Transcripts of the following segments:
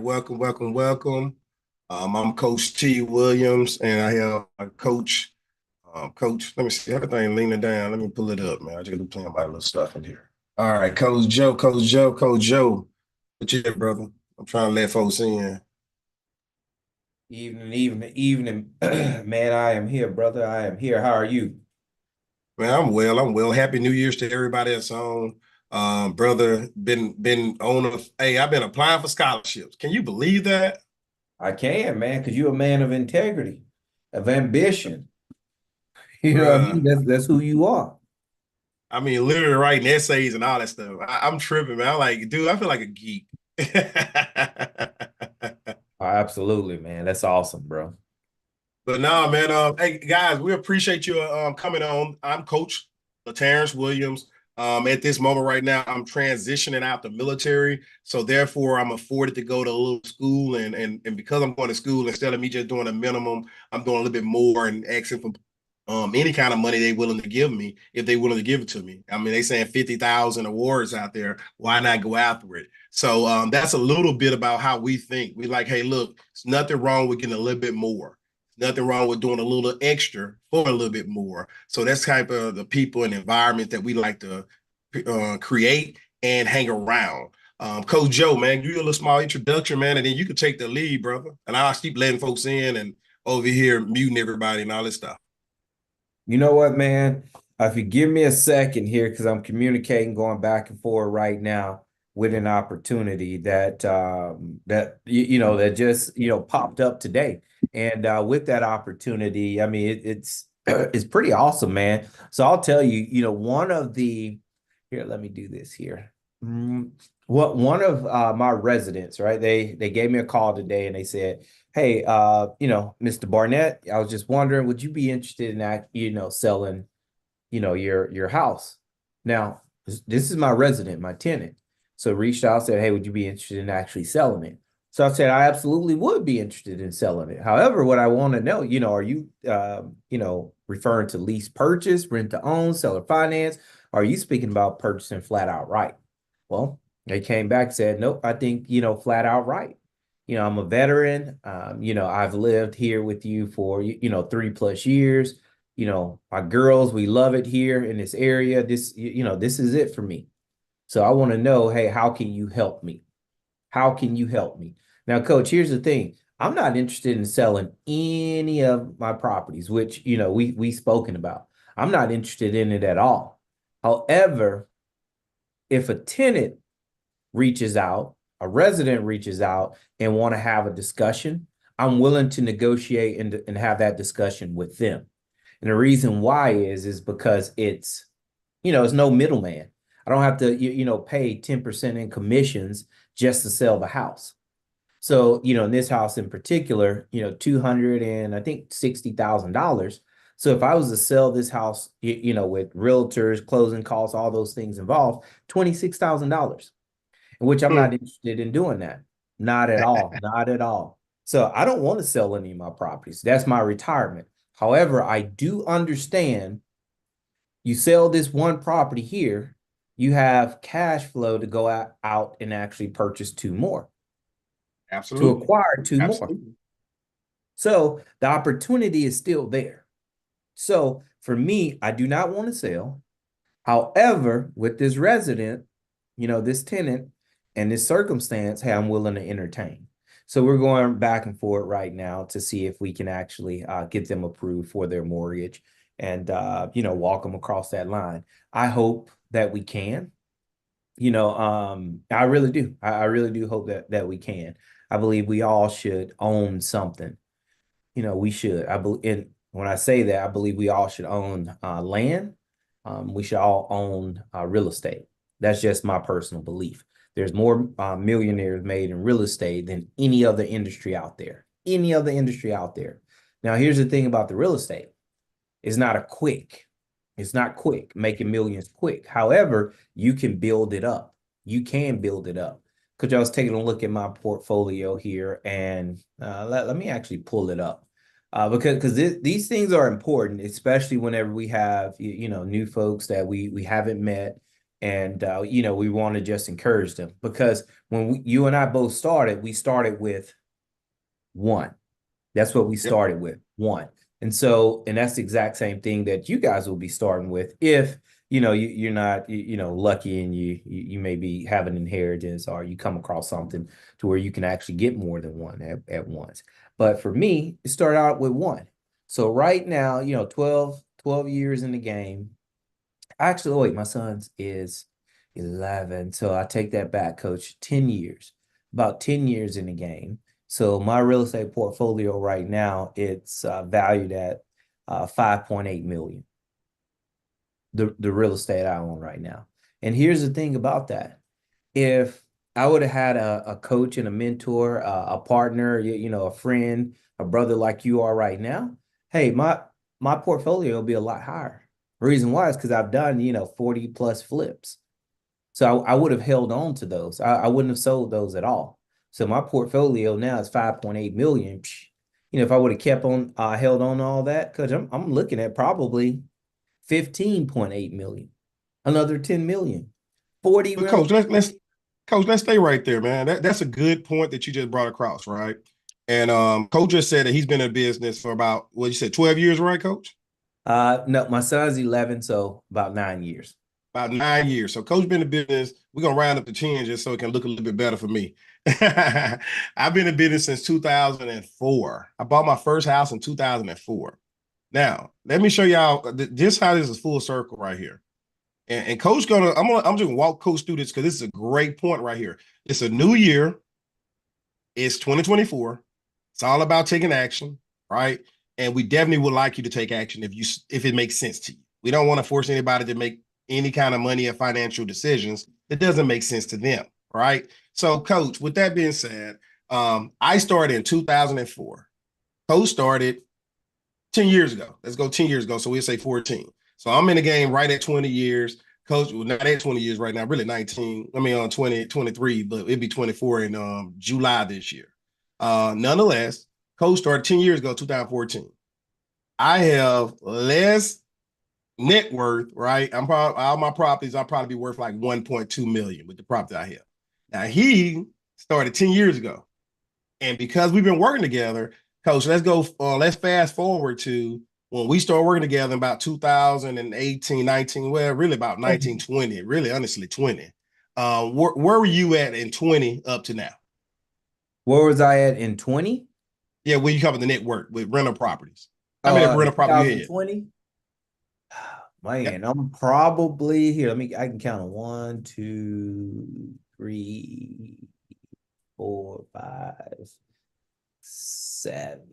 welcome, welcome, welcome. I'm Coach T. Williams, and I have a coach. Coach, let me see everything leaning down. Let me pull it up, man. I just be playing my little stuff in here. All right, Coach Joe, Coach Joe, Coach Joe. What you there, brother? I'm trying to let folks in. Evening, man. I am here, brother. I am here. How are you? Man, I'm well. I'm well. Happy New Year's to everybody that's on. Brother, been on a. Hey, I've been applying for scholarships. Can you believe that? I can, man, because you're a man of integrity, of ambition. You know what I Bruh. mean? That's who you are. I mean, literally writing essays and all that stuff. I'm tripping, man. I'm like, dude, I feel like a geek. Absolutely, man. That's awesome, bro. But nah, man. Hey guys, we appreciate you coming on. I'm Coach Terrence Williams. At this moment right now, I'm transitioning out the military, so therefore I'm afforded to go to a little school, and because I'm going to school, instead of me just doing a minimum, I'm doing a little bit more and asking for any kind of money they willing to give me if they willing to give it to me. I mean, they saying 50,000 awards out there. Why not go after it? So that's a little bit about how we think. We like, hey, look, there's nothing wrong with getting a little bit more. Nothing wrong with doing a little extra for a little bit more. So that's type of the people and environment that we like to create and hang around. Coach Joe, man, give you a little small introduction, man, and then you can take the lead, brother. And I'll keep letting folks in and over here muting everybody and all this stuff. You know what, man? If you give me a second here, because I'm communicating, going back and forth right now with an opportunity that just popped up today, and with that opportunity, I mean it's it's pretty awesome, man. So I'll tell you, one of the here, let me do this here. Mm, what one of my residents, right? They gave me a call today and they said, hey, Mr. Barnett, I was just wondering, would you be interested in that, selling, your house? Now, this is my resident, my tenant. So reached out, said, hey, would you be interested in actually selling it? So I said, I absolutely would be interested in selling it. However, what I want to know, are you, referring to lease purchase, rent to own, seller finance? Or are you speaking about purchasing flat out right? Well, they came back and said, nope, I think, flat out right. I'm a veteran. I've lived here with you for, 3+ years. My girls, we love it here in this area. This is it for me. So I want to know, hey, how can you help me? How can you help me? Now, coach, here's the thing. I'm not interested in selling any of my properties, which, we spoken about. I'm not interested in it at all. However, if a tenant reaches out, a resident reaches out and want to have a discussion, I'm willing to negotiate and have that discussion with them. And the reason why is because it's no middleman. I don't have to, pay 10% in commissions just to sell the house. So, in this house in particular, 200 and I think $60,000. So if I was to sell this house, with realtors, closing costs, all those things involved, $26,000, in which I'm not interested in doing that. Not at all. Not at all. So I don't want to sell any of my properties. That's my retirement. However, I do understand you sell this one property here, you have cash flow to go out and actually purchase two more, to Absolutely. acquire two more. Absolutely. So the opportunity is still there. So for me, I do not want to sell. However, with this resident, this tenant and this circumstance, hey, I'm willing to entertain. So we're going back and forth right now to see if we can actually get them approved for their mortgage and, walk them across that line. I hope that we can. I really do. I really do hope that we can. I believe we all should own something. We should. I believe, and when I say that, I believe we all should own land. We should all own real estate. That's just my personal belief. There's more millionaires made in real estate than any other industry out there. Any other industry out there. Now, here's the thing about the real estate. It's not a quick. It's not quick, making millions quick. However, you can build it up. You can build it up. Because I was taking a look at my portfolio here, and let me actually pull it up. Because these things are important, especially whenever we have new folks that we haven't met. And, we want to just encourage them because when you and I both started, we started with one. That's what we Yep. started with, one. And that's the exact same thing that you guys will be starting with if, you're not, lucky and you maybe have an inheritance or you come across something to where you can actually get more than one at once. But for me, it started out with one. So right now, 12 years in the game. Actually, wait, my son's is 11. So I take that back, coach. 10 years, about 10 years in the game. So my real estate portfolio right now, it's valued at 5.8 million. The real estate I own right now. And here's the thing about that. If I would have had a coach and a mentor, a partner, a friend, a brother like you are right now, hey, my portfolio will be a lot higher. Reason why is because I've done, 40 plus flips. So I would have held on to those. I wouldn't have sold those at all. So my portfolio now is 5.8 million. If I would have kept on held on to all that, because I'm looking at probably 15.8 million, another 10 million, 40 But rental. let's stay right there, man. That's a good point that you just brought across, right? And coach just said that he's been in business for about what you said, 12 years, right, coach? No, my son's 11, so about 9 years. About 9 years. So coach been in business. We're gonna round up the 10 just so it can look a little bit better for me. I've been in business since 2004. I bought my first house in 2004. Now, let me show y'all this how this is full circle right here. And coach I'm just gonna walk coach through this because this is a great point right here. It's a new year. It's 2024. It's all about taking action, right? And we definitely would like you to take action if it makes sense to you. We don't want to force anybody to make any kind of money or financial decisions that doesn't make sense to them, right? So, coach, with that being said, I started in 2004. Coach started 10 years ago. Let's go 10 years ago. So we'll say 14. So I'm in the game right at 20 years. Coach, well, not at 20 years right now, really 19. I mean, on 20, 23, but it'd be 24 in July this year. Nonetheless, Coach started 10 years ago, 2014. I have less net worth, right? I'm probably all my properties, I'll probably be worth like 1.2 million with the property I have. Now he started 10 years ago. And because we've been working together, coach, let's fast forward to when we started working together in about 2018, 19, well, really about 1920, really honestly 20. Where were you at in 20 up to now? Where was I at in 20? Yeah, when you cover the network with rental properties. How many rental properties you had? 2020? Yep. Man, I'm probably here. I can count on 1, 2, 3, 4, 5, 7.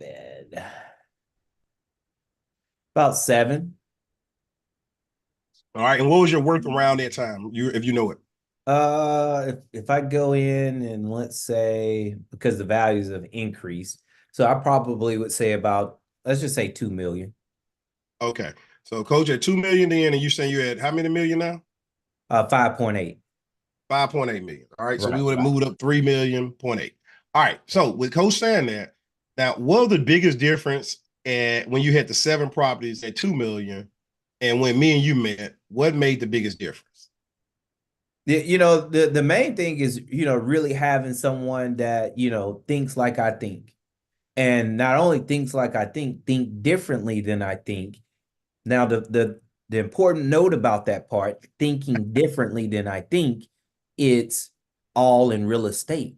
About 7. All right. And what was your worth around that time? If you know it. If I go in and let's say because the values have increased, so I probably would say about let's just say 2 million. Okay. So coach at 2 million then, and you saying you had how many million now? 5.8. 5.8 million. All right. So we Right, would have right. moved up 3 million, point 0.8. All right. So with coach saying that, now what was the biggest difference when you had the 7 properties at 2 million and when me and you met, what made the biggest difference? The main thing is, really having someone that, thinks like I think. And not only thinks like I think differently than I think. Now, the important note about that part, thinking differently than I think, it's all in real estate.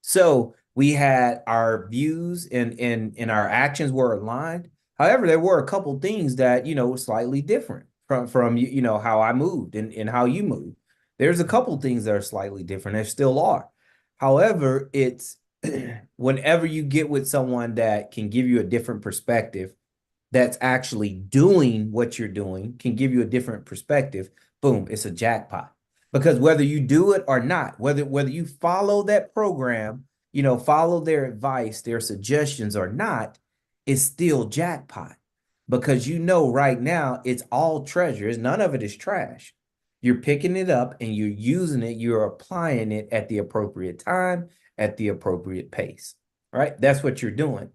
So we had our views and our actions were aligned. However, there were a couple things that, were slightly different from how I moved and how you moved. There's a couple things that are slightly different. There still are. However, it's whenever you get with someone that can give you a different perspective, that's actually doing what you're doing, can give you a different perspective, boom, it's a jackpot. Because whether you do it or not, whether you follow that program, follow their advice, their suggestions or not, it's still jackpot. Because right now it's all treasures, none of it is trash. You're picking it up and you're using it, you're applying it at the appropriate time, at the appropriate pace. Right? That's what you're doing.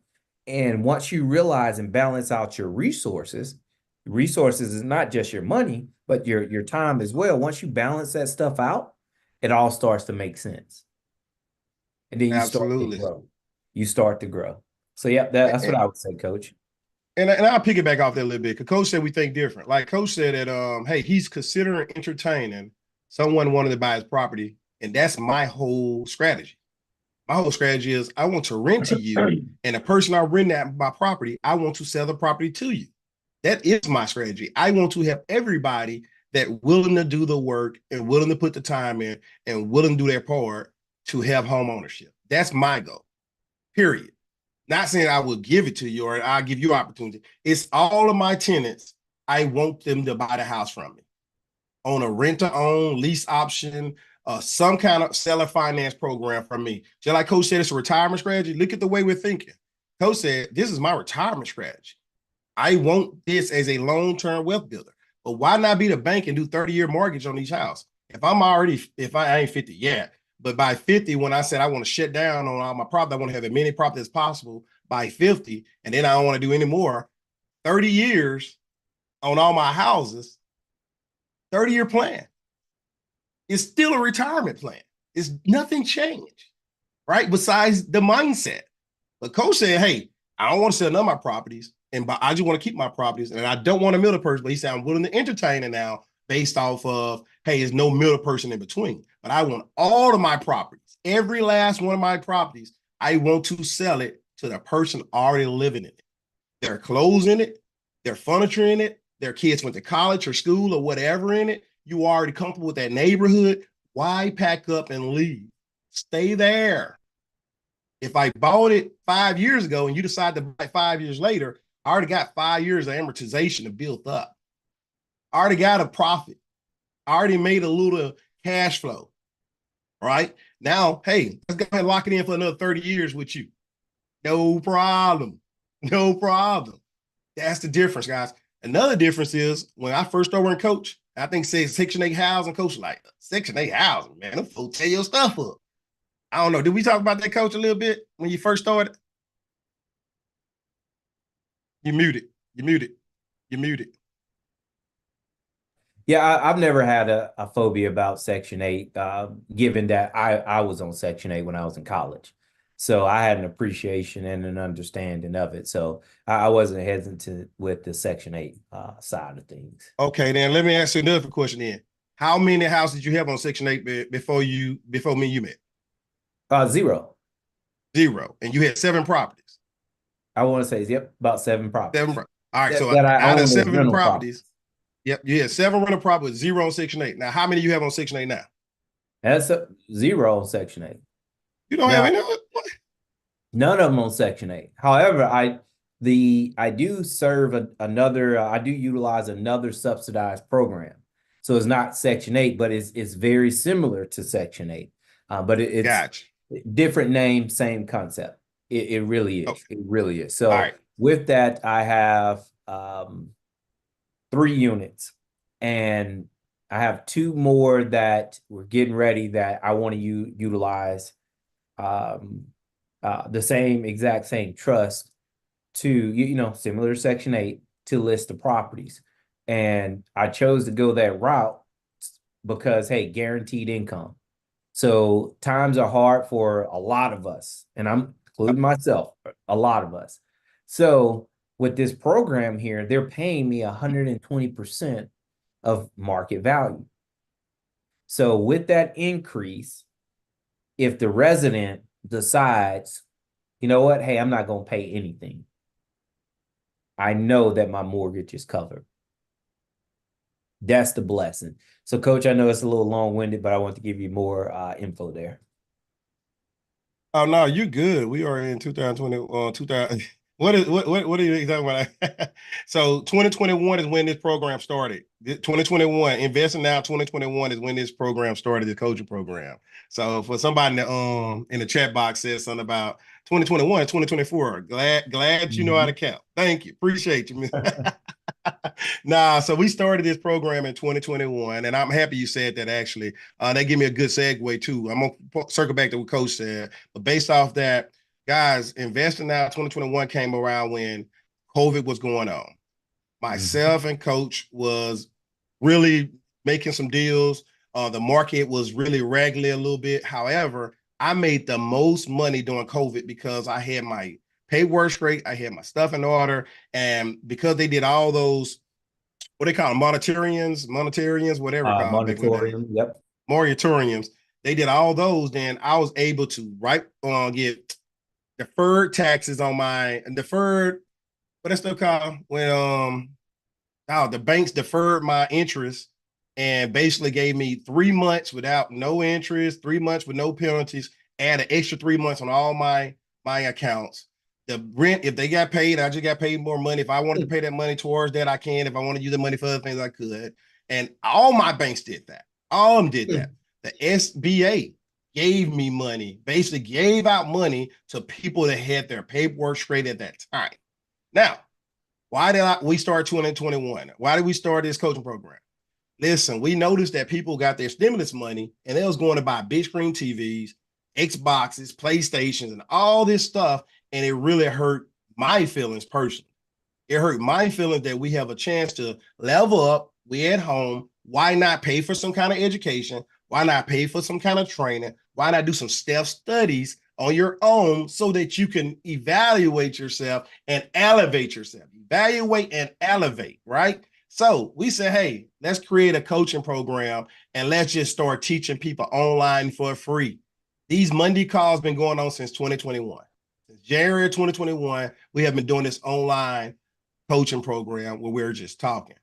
And once you realize and balance out your resources, Resources is not just your money, but your time as well. Once you balance that stuff out, it all starts to make sense. And then you start to Absolutely. grow. You start to grow. So yeah, that's what And, I would say, coach. and I'll piggyback off that a little bit because Coach said we think different. Like Coach said that hey, he's considering entertaining someone wanting to buy his property, and that's my whole strategy. My whole strategy is I want to rent to you, and the person I rent that my property, I want to sell the property to you. That is my strategy. I want to have everybody that willing to do the work and willing to put the time in and willing to do their part to have home ownership. That's my goal. Period. Not saying I will give it to you or I'll give you opportunity. It's all of my tenants. I want them to buy the house from me on a rent to own lease option, some kind of seller finance program from me. Just like Coach said, it's a retirement strategy. Look at the way we're thinking. Coach said, this is my retirement strategy. I want this as a long-term wealth builder. But why not be the bank and do 30-year mortgage on each house? If I ain't 50 yet, but by 50, when I said I want to shut down on all my property, I want to have as many property as possible by 50, and then I don't want to do any more, 30 years on all my houses, 30-year plan. It's still a retirement plan. It's nothing changed, right? Besides the mindset. But Coach said, hey, I don't want to sell none of my properties, but I just want to keep my properties, and I don't want a middle person. But he said, I'm willing to entertain it now based off of, hey, there's no middle person in between. But I want all of my properties, every last one of my properties, I want to sell it to the person already living in it. Their clothes in it, their furniture in it, their kids went to college or school or whatever in it. You already comfortable with that neighborhood. Why pack up and leave? Stay there. If I bought it 5 years ago and you decide to buy it 5 years later, I already got 5 years of amortization to build up. I already got a profit. I already made a little cash flow. Right? Now, hey, let's go ahead and lock it in for another 30 years with you. No problem. No problem. That's the difference, guys. Another difference is when I first started working coach, I think say Section 8 housing coach, like Section 8 housing, man, them folks tear your stuff up. I don't know. Did we talk about that, coach, a little bit when you first started? You muted. You muted. You muted. Yeah, I've never had a phobia about Section 8, given that I was on Section 8 when I was in college. So I had an appreciation and an understanding of it. So I wasn't hesitant with the Section 8 side of things. Okay, then let me ask you another question then. How many houses did you have on Section 8 before me and you met? Zero. Zero. And you had 7 properties. I want to say, yep, about 7 properties All right, so that I out of own as 7 rental properties, properties. yep, you had 7 rental properties, 0 on Section 8. Now, how many do you have on Section 8 now? That's zero on Section 8. You don't have Now, any? none of them on Section 8. However, I do serve another. I do utilize another subsidized program, so it's not Section 8, but it's very similar to Section 8. But it's Gotcha. different name, same concept. It really Okay. is. It really is. All So right. with that, I have 3 units, and I have 2 more that we're getting ready that I want to utilize. Um, the exact same trust to, similar to Section 8 to list the properties. And I chose to go that route because, hey, guaranteed income. So times are hard for a lot of us, and I'm including myself, a lot of us. So with this program here, they're paying me 120% of market value. So with that increase, if the resident decides, you know what, hey, I'm not going to pay anything, I know that my mortgage is covered. That's the blessing. So, Coach, I know it's a little long-winded, but I want to give you more info there. Oh no, you good. We are in 2020, 2000. What are you talking about? So 2021 is when this program started. 2021, investing now 2021 is when this program started, the coaching program. So for somebody in the chat box says something about 2021, 2024, glad you know how to count. Thank you. Appreciate you. Nah, so we started this program in 2021, and I'm happy you said that actually. That gave me a good segue too. I'm gonna circle back to what Coach said, but based off that, guys, investing now 2021 came around when COVID was going on. Myself and Coach was really making some deals. The market was really raggedy a little bit. However, I made the most money during COVID because I had my paperwork straight, I had my stuff in order, and because they did all those, what they call them, monetarians, whatever called back in the day, Moratorium. Yep. moratoriums. They did all those. Then I was able to get deferred taxes on my deferred. What that stuff called when the banks deferred my interest and basically gave me 3 months without no interest, 3 months with no penalties, add an extra 3 months on all my accounts. The rent, if they got paid, I just got paid more money. If I wanted to pay that money towards that, I can. If I want to use the money for other things, I could. And all my banks did that. All of them did that. The SBA gave me money, basically gave out money to people that had their paperwork straight at that time. Now, why did we start 2021? Why did we start this coaching program? Listen, we noticed that people got their stimulus money and they was going to buy big screen TVs, Xboxes, PlayStations, and all this stuff. And it really hurt my feelings personally. It hurt my feelings that we have a chance to level up. We at home. Why not pay for some kind of education? Why not pay for some kind of training? Why not do some self studies on your own so that you can evaluate yourself and elevate yourself? Evaluate and elevate, right? So we said, hey, let's create a coaching program and let's just start teaching people online for free. These Monday calls been going on since 2021. Since January 2021, we have been doing this online coaching program where we're just talking,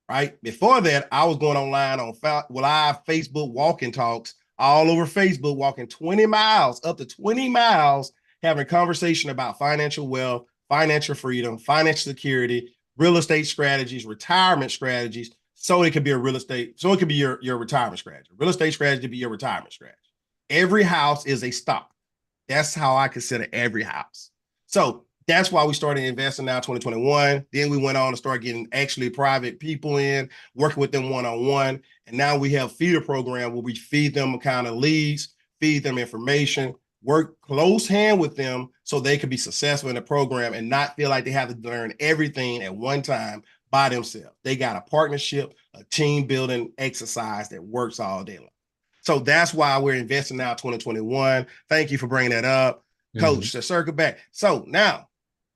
right? Before that, I was going online on live Facebook walking talks all over Facebook, walking 20 miles, up to 20 miles, having a conversation about financial wealth, financial freedom, financial security, real estate strategies, retirement strategies. So it could be your retirement strategy. Real estate strategy to be your retirement strategy. Every house is a stock. That's how I consider every house. So that's why we started investing now 2021. Then we went on to start getting actually private people in, working with them one-on-one. And now we have feeder program where we feed them kind of leads, feed them information, work close hand with them so they can be successful in the program and not feel like they have to learn everything at one time by themselves. They got a partnership, a team building exercise that works all day long. So that's why we're investing now 2021. Thank you for bringing that up. Coach, to circle back. So now,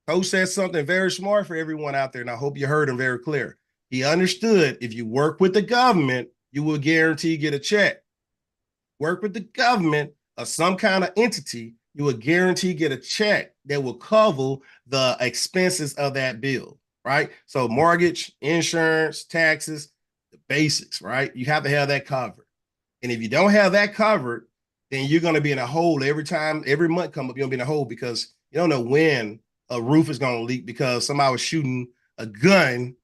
Coach said something very smart for everyone out there, and I hope you heard him very clear. He understood if you work with the government, you will guarantee get a check. Work with the government or some kind of entity, you will guarantee get a check that will cover the expenses of that bill, right? So mortgage, insurance, taxes, the basics, right? You have to have that covered. And if you don't have that covered, then you're going to be in a hole every month come up, you're going to be in a hole because you don't know when a roof is going to leak because somebody was shooting a gun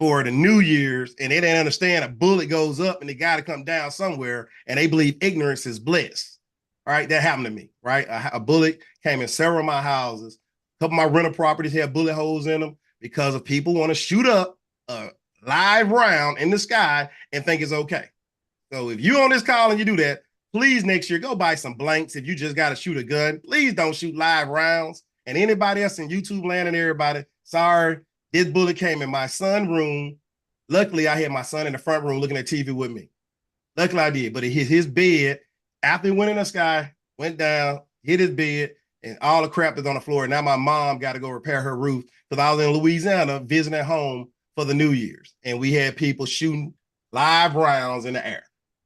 for the New Year's and they didn't understand a bullet goes up and it got to come down somewhere and they believe ignorance is bliss. All right, that happened to me, right? A bullet came in several of my houses. A couple of my rental properties had bullet holes in them because of people want to shoot up a live round in the sky and think it's okay. So if you on this call and you do that, please next year go buy some blanks. If you just got to shoot a gun, please don't shoot live rounds. And anybody else in YouTube land and everybody, sorry, this bullet came in my son's room. Luckily, I had my son in the front room looking at TV with me. Luckily, I did, but it hit his bed. After it went in the sky, went down, hit his bed, and all the crap is on the floor. Now my mom got to go repair her roof because I was in Louisiana visiting at home for the New Year's. And we had people shooting live rounds in the air,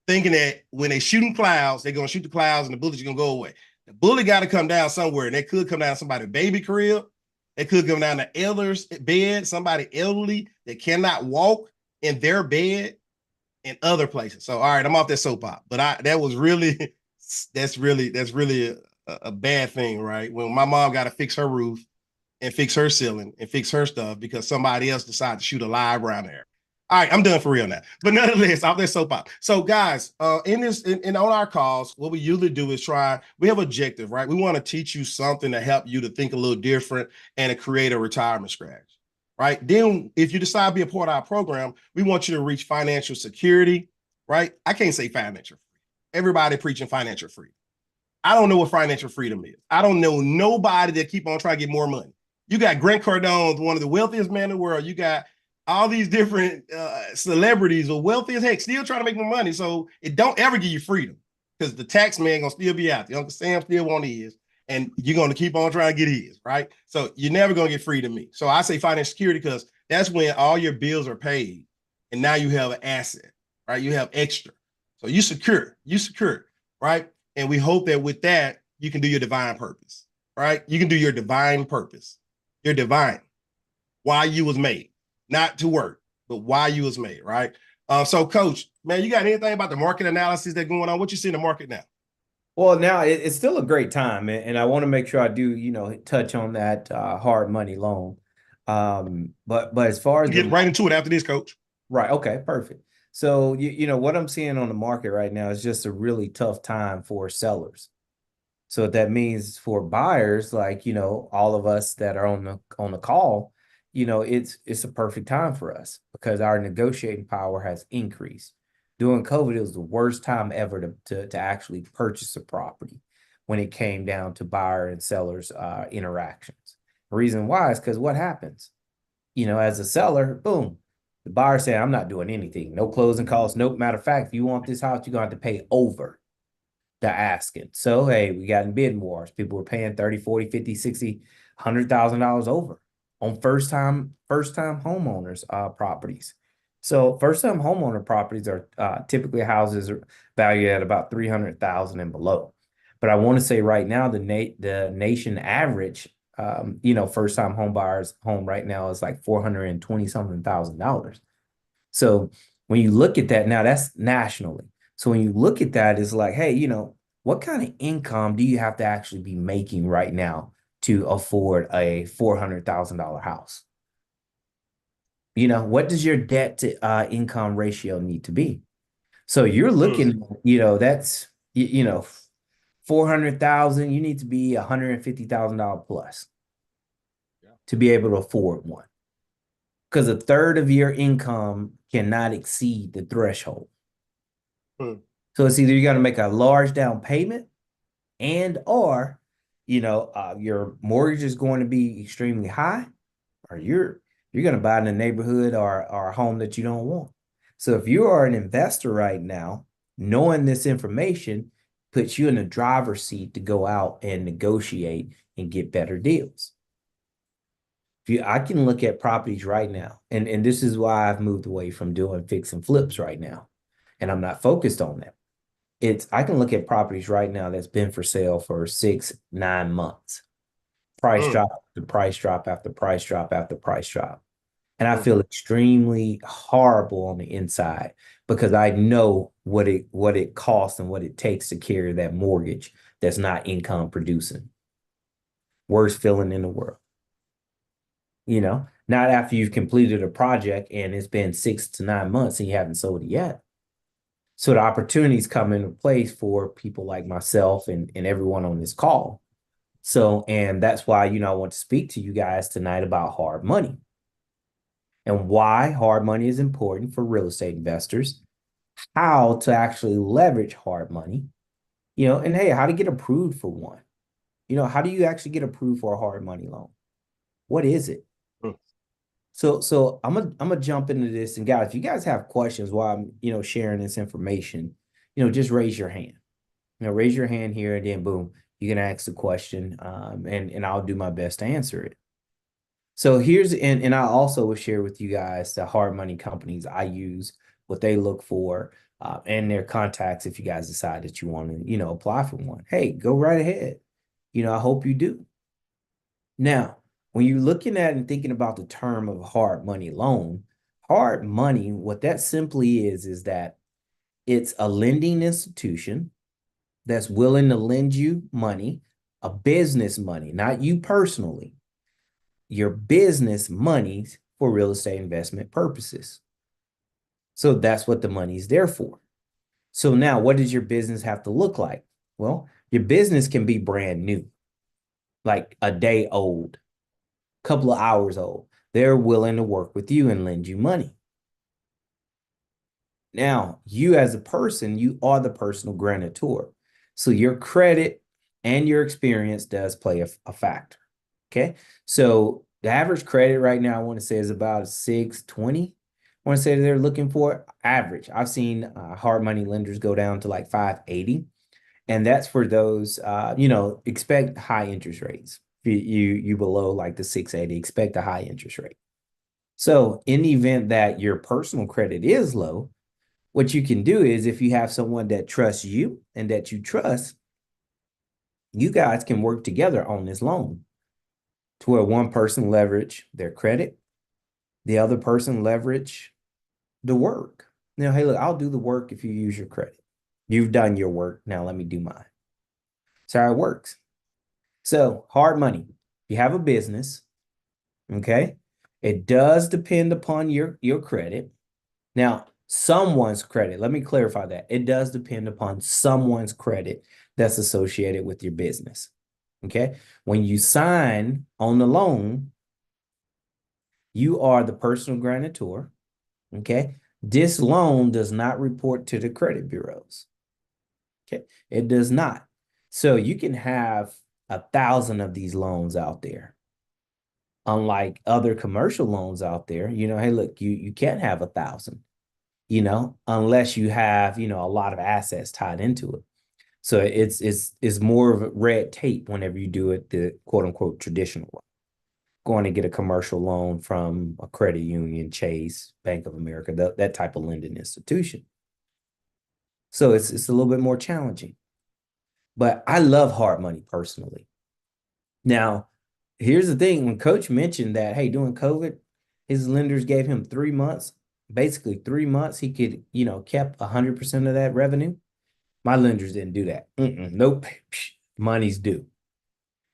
thinking that when they shooting clouds, they're going to shoot the clouds and the bullets are going to go away. The bullet got to come down somewhere, and it could come down somebody's baby crib. It could come down the elder's bed, somebody elderly that cannot walk in their bed, and other places. So, all right, I'm off that soapbox, but that's really a bad thing, right? When my mom got to fix her roof and fix her ceiling and fix her stuff because somebody else decided to shoot a live round there. All right, I'm done for real now. But nonetheless, off that soapbox. So, guys, on our calls, what we usually do is we have objective, right? We want to teach you something to help you to think a little different and to create a retirement strategy, right? Then, if you decide to be a part of our program, we want you to reach financial security, right? I can't say financial freedom. Everybody preaching financial freedom. I don't know what financial freedom is. I don't know nobody that keep on trying to get more money. You got Grant Cardone, one of the wealthiest men in the world. You got all these different celebrities or wealthy as heck still trying to make more money. So it don't ever give you freedom because the tax man gonna still be out there. Uncle Sam still want his, and you're gonna keep on trying to get his, right? So you're never gonna get free to me. So I say financial security because that's when all your bills are paid, and now you have an asset, right? You have extra. So you secure, right? And we hope that with that, you can do your divine purpose, right? You can do your divine purpose. Your divine, why you was made, not to work, but why you was made, right? So, Coach, man, you got anything about the market analysis that's going on? What you see in the market now? Well, now it's still a great time, and I want to make sure I do, touch on that hard money loan. But as far as Get right into it after this, Coach. right, okay, perfect. So what I'm seeing on the market right now is just a really tough time for sellers. So what that means for buyers, like, all of us that are on the call, it's a perfect time for us because our negotiating power has increased. During COVID, it was the worst time ever to actually purchase a property when it came down to buyer and sellers interactions. The reason why is because what happens? As a seller, boom, the buyer saying, I'm not doing anything, no closing costs. Nope. Matter of fact, if you want this house, you're going to have to pay over the asking. So, hey, we got in bidding wars. People were paying 30, 40, 50, 60, $100,000 over on first time homeowners properties. So first time homeowner properties are typically houses are valued at about 300,000 and below. But I want to say right now the nation average first time home buyers home right now is like 420 something $1,000. So when you look at that now, that's nationally. So when you look at that, it's like, hey, what kind of income do you have to actually be making right now to afford a $400,000 house? What does your debt to income ratio need to be? So you're Mm. looking, that's 400,000, you need to be $150,000 plus Yeah. to be able to afford one. Because a third of your income cannot exceed the threshold. Mm. So it's either you're going to make a large down payment and or your mortgage is going to be extremely high, or you're going to buy in a neighborhood or a home that you don't want. So if you are an investor right now, knowing this information puts you in the driver's seat to go out and negotiate and get better deals. I can look at properties right now, and this is why I've moved away from doing fix and flips right now, and I'm not focused on that. I can look at properties right now that's been for sale for 6, 9 months. Price Mm. drop, the price drop after price drop after price drop. And I Mm. feel extremely horrible on the inside because I know what it costs and what it takes to carry that mortgage that's not income producing. Worst feeling in the world. Not after you've completed a project and it's been 6 to 9 months and you haven't sold it yet. So the opportunities come into place for people like myself and everyone on this call. So, and that's why, I want to speak to you guys tonight about hard money and why hard money is important for real estate investors, how to actually leverage hard money, and hey, how to get approved for one. How do you actually get approved for a hard money loan? What is it? Mm. So I'm gonna jump into this, and guys, if you guys have questions while I'm sharing this information, just raise your hand. Raise your hand here, and then boom, you can ask the question, and I'll do my best to answer it. So here's and I also will share with you guys the hard money companies I use, what they look for, and their contacts if you guys decide that you want to apply for one. Hey, go right ahead. I hope you do. Now, when you're looking at and thinking about the term of hard money loan, hard money, what that simply is that it's a lending institution that's willing to lend you money, a business money, not you personally, your business monies for real estate investment purposes. So that's what the money is there for. So now what does your business have to look like? Well, your business can be brand new, like a day old, couple of hours old. They're willing to work with you and lend you money. Now, you as a person, you are the personal grantor. So your credit and your experience does play a factor. Okay. So The average credit right now, I want to say, is about 620. I want to say they're looking for average. I've seen hard money lenders go down to like 580. And that's for those, expect high interest rates. You below like the 680, expect a high interest rate. So in the event that your personal credit is low, what you can do is if you have someone that trusts you and that you trust, you guys can work together on this loan to where one person leverage their credit, the other person leverage the work. Now, hey, look, I'll do the work if you use your credit. You've done your work. Now let me do mine. That's how it works. So hard money. You have a business, okay? It does depend upon your credit. Now, someone's credit, let me clarify that. It does depend upon someone's credit that's associated with your business, okay? When you sign on the loan, you are the personal guarantor, okay? This loan does not report to the credit bureaus, okay? It does not. So you can have 1,000 of these loans out there. Unlike other commercial loans out there, hey, look, you can't have 1,000, unless you have, a lot of assets tied into it. So it's more of a red tape whenever you do it the quote unquote traditional way. Going to get a commercial loan from a credit union, Chase, Bank of America, that type of lending institution. So it's a little bit more challenging. But I love hard money personally. Now, here's the thing. When Coach mentioned that, hey, during COVID, his lenders gave him 3 months, basically 3 months, he could, kept 100% of that revenue. My lenders didn't do that. Nope. Money's due,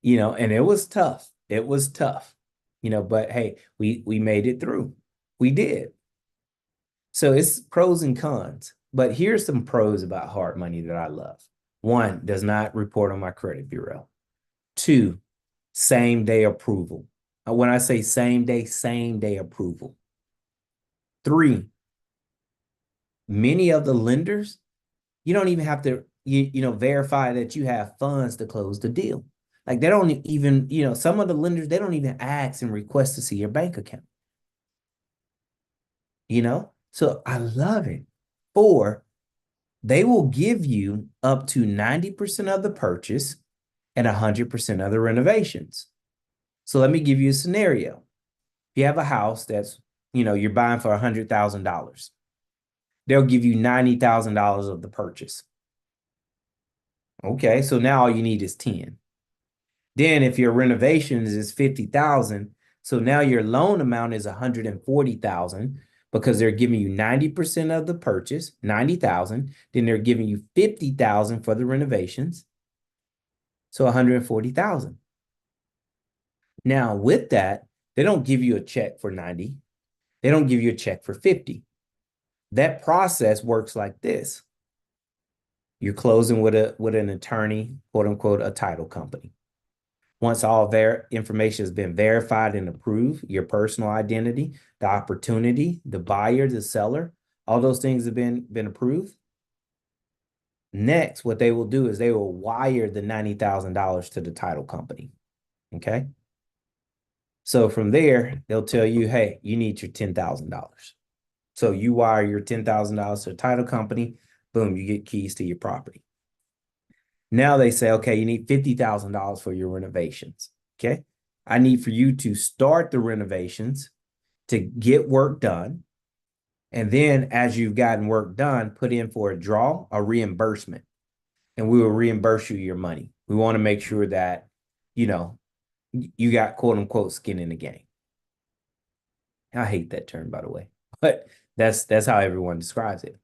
and it was tough. It was tough, but hey, we made it through. We did. So it's pros and cons. But here's some pros about hard money that I love. One, does not report on my credit bureau. Two, same day approval. When I say same day approval. Three, many of the lenders, you don't even have to, verify that you have funds to close the deal. Like they don't even, some of the lenders, they don't even ask and request to see your bank account. So I love it. Four, they will give you up to 90% of the purchase and 100% of the renovations. So let me give you a scenario. If you have a house that's, you're buying for $100,000, they'll give you $90,000 of the purchase. Okay, so now all you need is 10. Then if your renovations is 50,000, so now your loan amount is 140,000 because they're giving you 90% of the purchase, 90,000. Then they're giving you 50,000 for the renovations. So 140,000. Now with that, they don't give you a check for 90. They don't give you a check for 50. That process works like this. You're closing with an attorney, quote unquote, a title company. Once all their information has been verified and approved, your personal identity, the opportunity, the buyer, the seller, all those things have been approved. Next, what they will do is they will wire the $90,000 to the title company. Okay. So from there, they'll tell you, hey, you need your $10,000. So you wire your $10,000 to the title company, boom, you get keys to your property. Now they say, okay, you need $50,000 for your renovations. Okay. I need for you to start the renovations to get work done. And then as you've gotten work done, put in for a draw, a reimbursement, and we will reimburse you your money. We want to make sure that, you got quote unquote skin in the game. I hate that term, by the way, but that's how everyone describes it.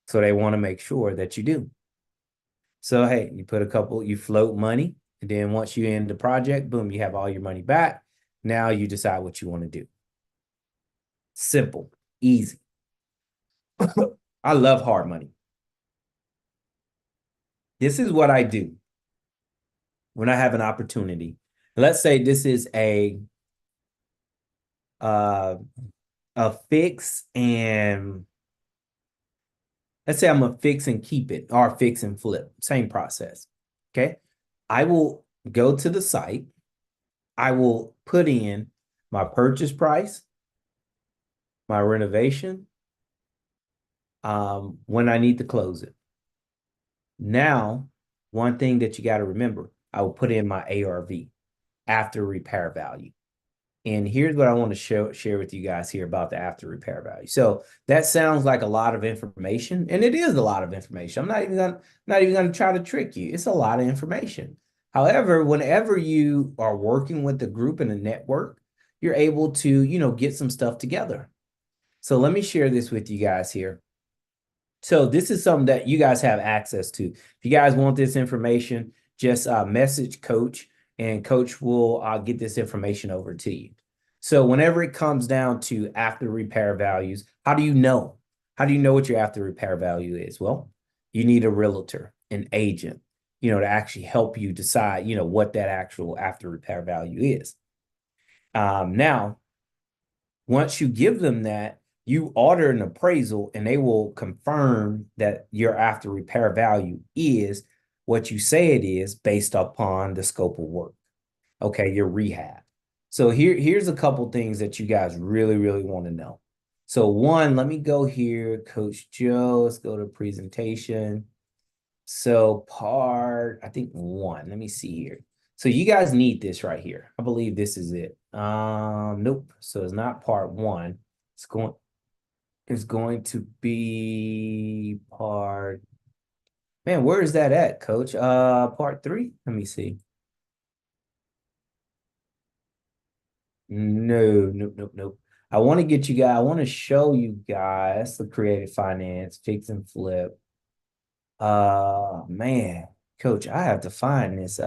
So they want to make sure that you do. So, hey, you float money, and then once you end the project, boom, you have all your money back. Now you decide what you want to do. Simple, easy. I love hard money. This is what I do when I have an opportunity. Let's say this is a fix and let's say I'm a fix and keep it or fix and flip, same process. Okay. I will go to the site. I will put in my purchase price, my renovation, when I need to close it. Now, one thing that you got to remember, I will put in my ARV, after repair value. And here's what I want to share with you guys here about the after repair value. So that sounds like a lot of information, and it is a lot of information. I'm not even gonna try to trick you. It's a lot of information. However, whenever you are working with a group and a network, you're able to, get some stuff together. So let me share this with you guys here. So this is something that you guys have access to. If you guys want this information, just message Coach, and Coach will get this information over to you. So whenever it comes down to after repair values, how do you know? How do you know what your after repair value is? Well, you need a realtor, an agent, to actually help you decide, what that actual after repair value is. Now, once you give them that, you order an appraisal and they will confirm that your after repair value is what you say it is based upon the scope of work. Okay, your rehab. So here's a couple things that you guys really, really want to know. So one, let me go here, Coach Joe, let's go to presentation. So I think one, let me see here. So you guys need this right here. I believe this is it. Nope. So it's not part one. It's going to be part, man, where is that at, Coach? Part three? Let me see. No, nope, nope, nope. I want to get you guys, I want to show you guys the creative finance, fix and flip. Man, Coach, I have to find this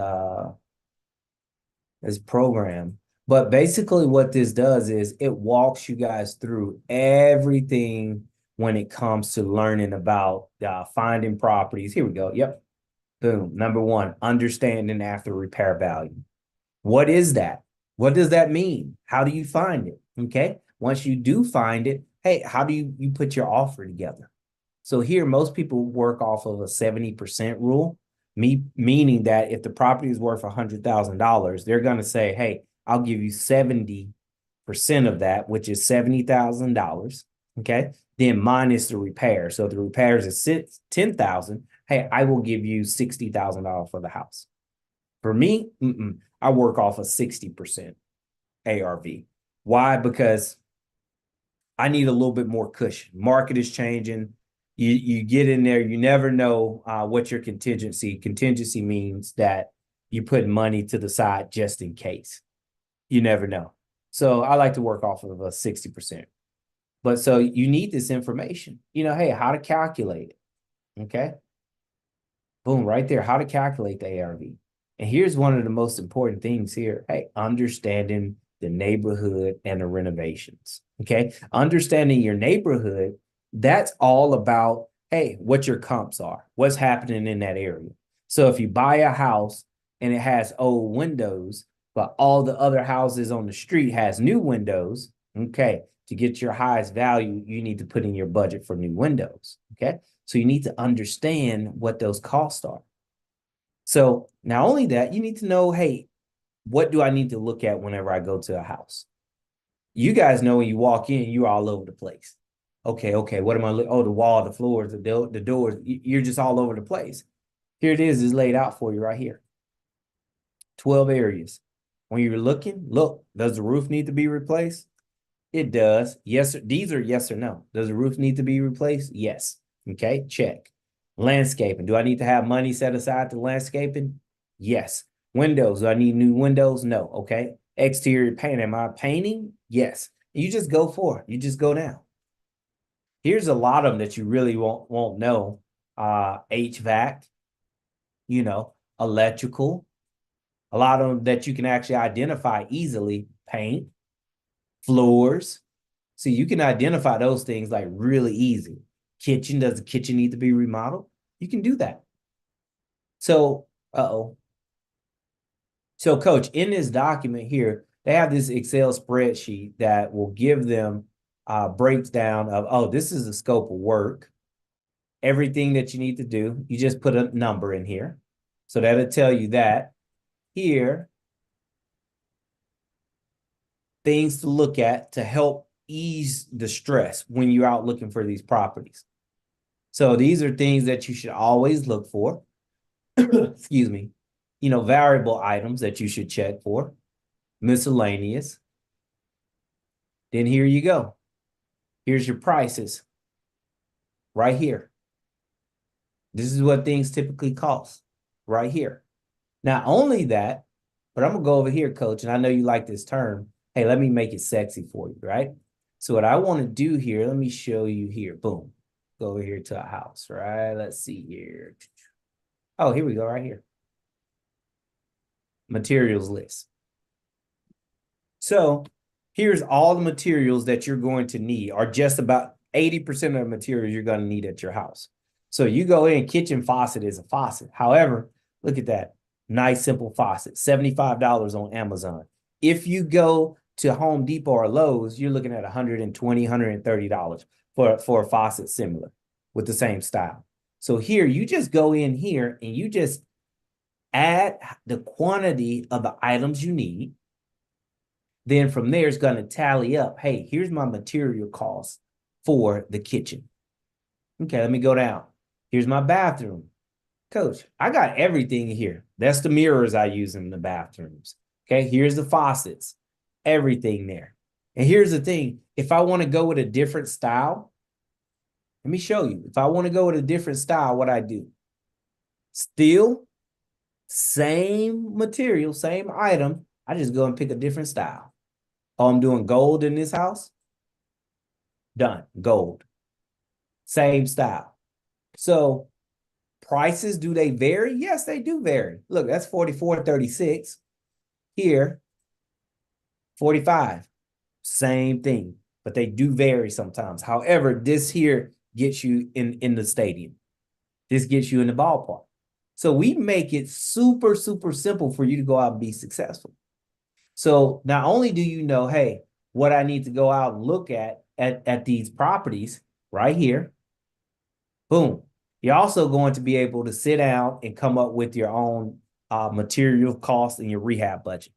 program. But basically what this does is it walks you guys through everything when it comes to learning about finding properties. Here we go. Yep. Boom. Number one, understanding after repair value. What is that? What does that mean? How do you find it? Okay. Once you do find it, hey, how do you put your offer together? So here, most people work off of a 70% rule, meaning that if the property is worth $100,000, they're going to say, hey, I'll give you 70% of that, which is $70,000. Okay. Then minus the repair. So if the repairs is 10,000, hey, I will give you $60,000 for the house. For me, I work off of 60% ARV. Why? Because I need a little bit more cushion. Market is changing. You get in there, you never know what your contingency. Contingency means that you put money to the side just in case. You never know. So I like to work off of a 60%. But so you need this information. Hey, how to calculate it. Okay. Boom, right there, how to calculate the ARV. And here's one of the most important things here. Hey, understanding the neighborhood and the renovations. Okay. Understanding your neighborhood, that's all about, hey, what your comps are, what's happening in that area. So if you buy a house and it has old windows, but all the other houses on the street has new windows, okay, to get your highest value, you need to put in your budget for new windows. Okay. So you need to understand what those costs are. So not only that, you need to know, hey, what do I need to look at whenever I go to a house? You guys know when you walk in, you're all over the place. Okay, what am I looking? Oh, the wall, the floors, the doors. You're just all over the place. Here it is laid out for you right here. 12 areas. When you're looking, look, does the roof need to be replaced? It does. Yes, these are yes or no. Does the roof need to be replaced? Yes. Okay, check. Landscaping. Do I need to have money set aside to landscaping? Yes. Windows. Do I need new windows? No. Okay. Exterior paint. Am I painting? Yes. You just go for it. You just go down. Here's a lot of them that you really won't know. HVAC, electrical. A lot of them that you can actually identify easily. Paint, floors. So you can identify those things like really easy. Kitchen, does the kitchen need to be remodeled? You can do that. So, So Coach, in this document here, they have this Excel spreadsheet that will give them breakdown of, oh, this is the scope of work. Everything that you need to do, you just put a number in here. So that'll tell you that. Here, things to look at to help ease the stress when you're out looking for these properties. So these are things that you should always look for. Excuse me. Variable items that you should check for. Miscellaneous. Then here you go. Here's your prices right here. This is what things typically cost right here. Not only that, but I'm going to go over here, coach, and I know you like this term. Hey, let me make it sexy for you, right? So what I want to do here, let me show you here. Boom. Go over here to a house, right? Let's see here. Oh, here we go, right here. Materials list. So here's all the materials that you're going to need, or just about 80% of the materials you're going to need at your house. So you go in, kitchen faucet is a faucet. However, look at that. Nice, simple faucet, $75 on Amazon. If you go to Home Depot or Lowe's, you're looking at $120, $130 for a faucet similar with the same style. So here, you just go in here and you just add the quantity of the items you need. Then from there, it's going to tally up. Hey, here's my material cost for the kitchen. Okay, let me go down. Here's my bathroom. Coach, I got everything here. That's the mirrors I use in the bathrooms. Okay, here's the faucets, everything there. And here's the thing. If I want to go with a different style, let me show you. If I want to go with a different style, what I do. Still, same material, same item. I just go and pick a different style. Oh, I'm doing gold in this house. Done. Gold. Same style. So prices, do they vary? Yes, they do vary. Look, that's $44.36. Here, $45. Same thing, but they do vary sometimes. However, this here gets you in the stadium. This gets you in the ballpark. So we make it super, super simple for you to go out and be successful. So not only do you know, hey, what I need to go out and look at these properties right here, boom. You're also going to be able to sit down and come up with your own material costs and your rehab budget.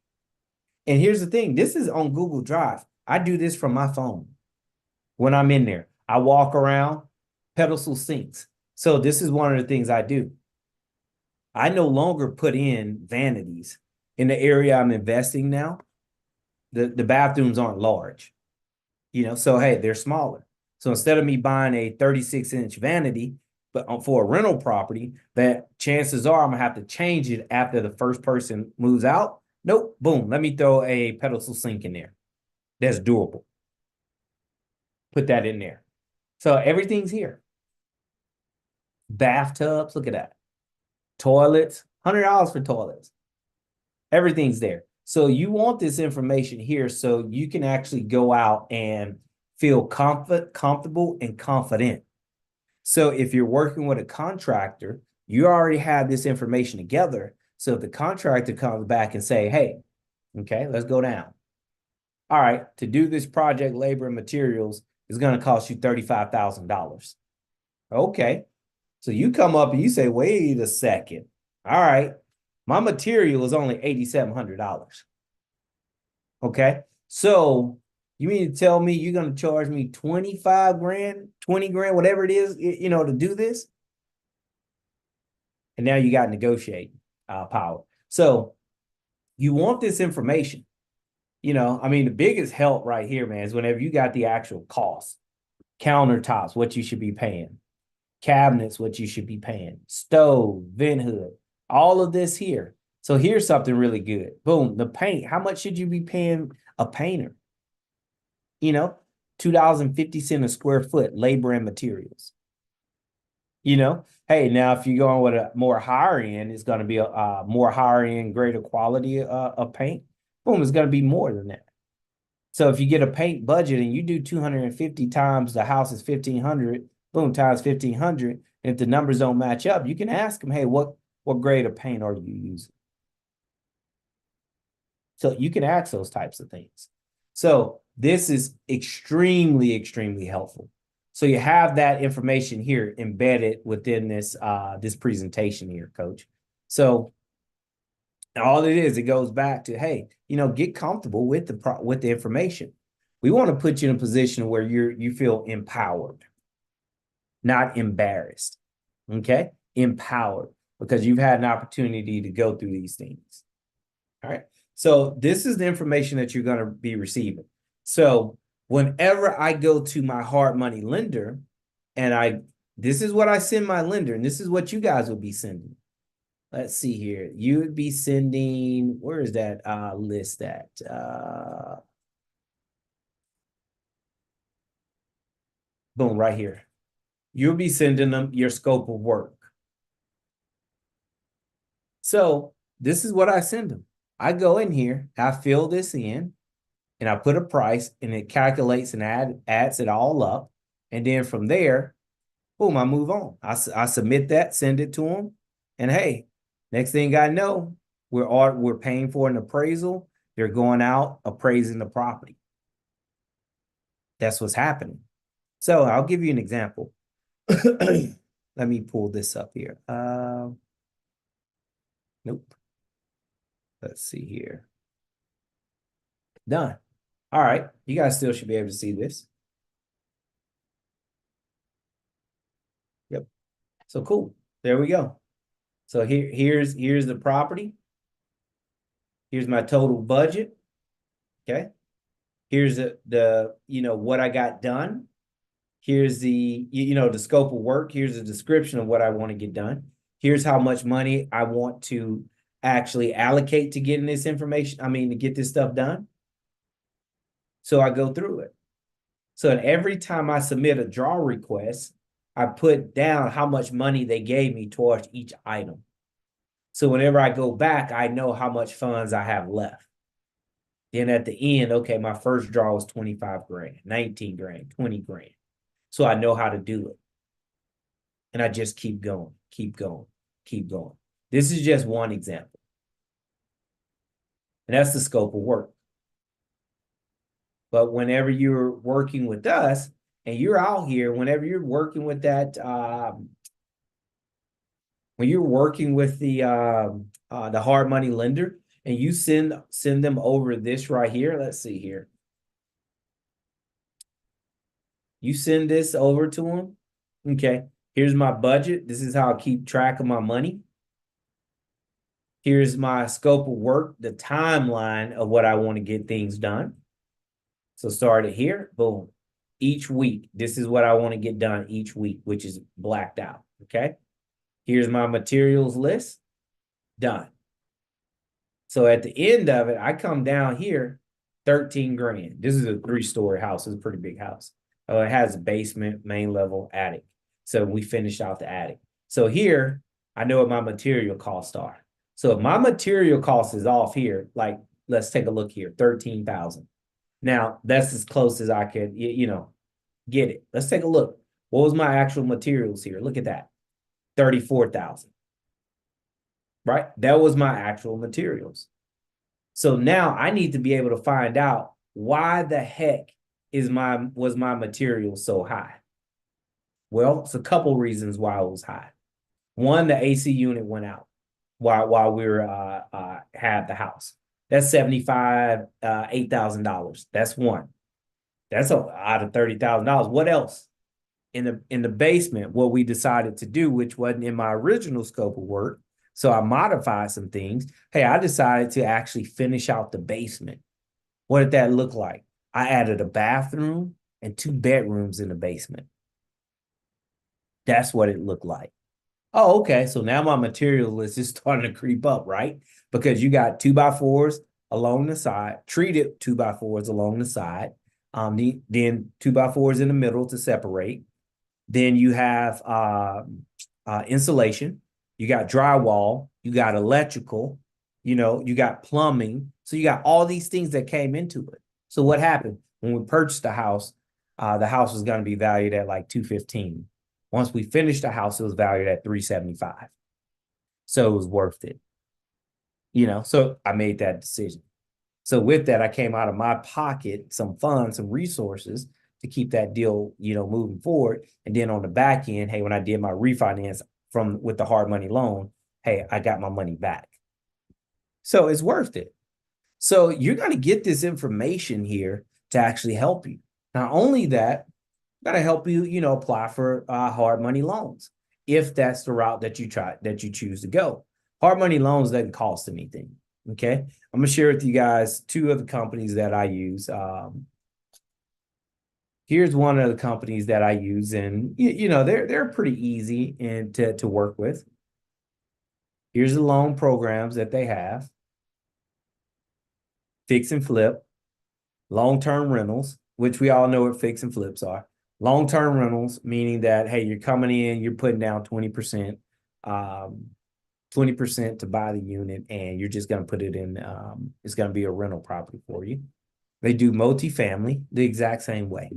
And here's the thing. This is on Google Drive. I do this from my phone when I'm in there. I walk around, pedestal sinks. So this is one of the things I do. I no longer put in vanities. In the area I'm investing now, the bathrooms aren't large. So hey, they're smaller. So instead of me buying a 36-inch vanity, but for a rental property, that chances are I'm gonna have to change it after the first person moves out. Nope, boom, let me throw a pedestal sink in there. That's durable. Put that in there. So everything's here. Bathtubs, look at that. Toilets, $100 for toilets. Everything's there. So you want this information here so you can actually go out and feel comfortable and confident. So if you're working with a contractor, you already have this information together. So if the contractor comes back and say, hey, okay, let's go down. All right, to do this project, labor and materials is going to cost you $35,000. Okay. So you come up and you say, wait a second. All right. My material is only $8,700. Okay. So you mean to tell me you're going to charge me 25 grand, 20 grand, whatever it is, to do this? And now you got negotiating power. So you want this information. The biggest help right here, man, is whenever you got the actual cost, countertops, what you should be paying, cabinets, what you should be paying, stove, vent hood, all of this here. So here's something really good. Boom, the paint. How much should you be paying a painter? $2.50 a square foot, labor and materials. Hey, now if you're going with a more higher end, it's going to be a more higher end, greater quality of paint. Boom, it's going to be more than that. So if you get a paint budget and you do 250 times the house is 1,500, boom, times 1,500. And if the numbers don't match up, you can ask them, hey, what grade of paint are you using? So you can ask those types of things. So this is extremely, extremely helpful. So you have that information here embedded within this presentation here, Coach. So all it is, it goes back to, hey, get comfortable with the information. We want to put you in a position where you feel empowered, not embarrassed. Okay? Empowered, because you've had an opportunity to go through these things. All right. So this is the information that you're going to be receiving. So whenever I go to my hard money lender and this is what I send my lender, and this is what you guys will be sending. Let's see here. You would be sending, where is that list at? Boom, right here. You'll be sending them your scope of work. So this is what I send them. I go in here, I fill this in, and I put a price, and it calculates and adds it all up. And then from there, boom, I move on. I submit that, send it to them, and hey, next thing I know, we're paying for an appraisal. They're going out appraising the property. That's what's happening. So I'll give you an example. Let me pull this up here. Nope. Let's see here. Done. All right. You guys still should be able to see this. Yep. So cool. There we go. So here's the property. Here's my total budget. Okay. Here's the what I got done. Here's the the scope of work. Here's a description of what I want to get done. Here's how much money I want to actually allocate to getting this information. I mean, to get this stuff done. So I go through it. So every time I submit a draw request, I put down how much money they gave me towards each item. So whenever I go back, I know how much funds I have left. Then at the end, okay, my first draw was 25 grand, 19 grand, 20 grand. So I know how to do it. And I just keep going, keep going, keep going. This is just one example. And that's the scope of work. But whenever you're working with us and you're out here, whenever you're working with that, when you're working with the hard money lender and you send them over this right here, let's see here. You send this over to them. Okay, here's my budget. This is how I keep track of my money. Here's my scope of work, the timeline of what I want to get things done. So start it here, boom. Each week, this is what I want to get done each week, which is blacked out, okay? Here's my materials list, done. So at the end of it, I come down here, 13 grand. This is a 3-story house. It's a pretty big house. It has a basement, main level, attic. So we finished out the attic. So here, I know what my material costs are. So if my material cost is off here, like, let's take a look here, 13,000. Now, that's as close as I could, get it. Let's take a look. What was my actual materials here? Look at that. 34,000. Right? That was my actual materials. So now I need to be able to find out why the heck was my material so high? Well, it's a couple reasons why it was high. One, the AC unit went out while we were had the house. That's $8,000. That's one. That's out of $30,000. What else? In the basement, what we decided to do, which wasn't in my original scope of work, so I modified some things. Hey, I decided to actually finish out the basement. What did that look like? I added a bathroom and 2 bedrooms in the basement. That's what it looked like. Oh, okay. So now my material list is starting to creep up, right? Because you got 2x4s along the side, treated 2x4s along the side, then 2x4s in the middle to separate. Then you have insulation, you got drywall, you got electrical, you got plumbing. So you got all these things that came into it. So what happened when we purchased the house was going to be valued at like $215. Once we finished the house, it was valued at $375. So it was worth it. So I made that decision. So with that, I came out of my pocket some funds, some resources to keep that deal, moving forward. And then on the back end, hey, when I did my refinance with the hard money loan, hey, I got my money back. So it's worth it. So you're going to get this information here to actually help you. Not only that, got to help you, apply for hard money loans if that's the route that you choose to go. Hard money loans doesn't cost anything. Okay, I'm gonna share with you guys two of the companies that I use. Here's one of the companies that I use, and they're pretty easy and to work with. Here's the loan programs that they have: fix and flip, long-term rentals, which we all know what fix and flips are. Long-term rentals, meaning that, hey, you're coming in, you're putting down 20%, 20% to buy the unit, and you're just going to put it in, it's going to be a rental property for you. They do multifamily the exact same way.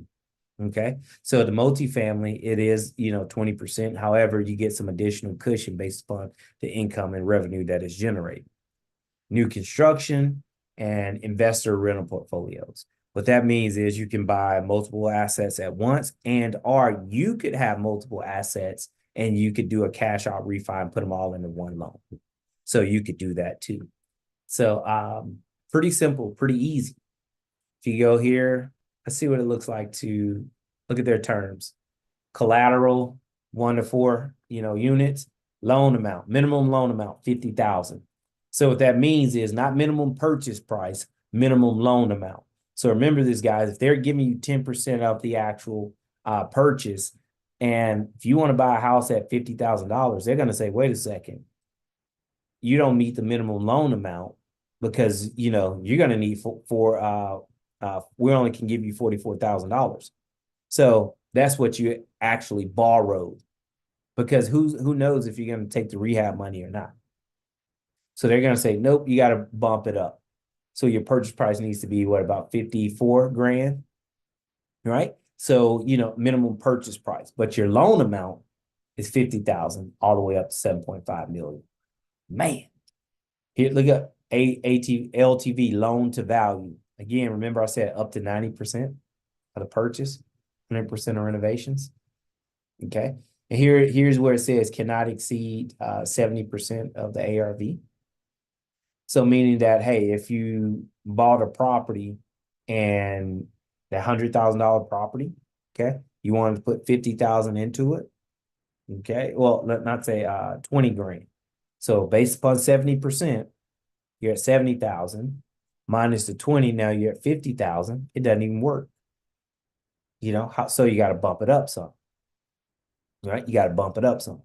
Okay. So the multifamily, it is, 20%. However, you get some additional cushion based upon the income and revenue that is generated. New construction and investor rental portfolios. What that means is you can buy multiple assets at once, or you could have multiple assets and you could do a cash out refi and put them all into one loan. So you could do that too. So pretty simple, pretty easy. If you go here, let's see what it looks like to look at their terms. Collateral, 1 to 4, units. Loan amount, minimum loan amount, 50,000. So what that means is not minimum purchase price, minimum loan amount. So remember this, guys, if they're giving you 10% of the actual purchase, and if you want to buy a house at $50,000, they're going to say, wait a second, you don't meet the minimum loan amount because, you're going to need we only can give you $44,000. So that's what you actually borrowed, because who knows if you're going to take the rehab money or not. So they're going to say, nope, you got to bump it up. So your purchase price needs to be about 54 grand, right? So, minimum purchase price, but your loan amount is 50,000 all the way up to 7.5 million. Man, here, look up LTV, loan to value. Again, remember I said up to 90% of the purchase, 100% of renovations. Okay. And here's where it says cannot exceed 70% of the ARV. So meaning that, hey, if you bought a property and the $100,000 property, okay, you wanted to put 50,000 into it. Okay. Well, let not say 20 grand. So based upon 70%, you're at 70,000 minus the 20. Now you're at 50,000. It doesn't even work. So you got to bump it up some, right? You got to bump it up some.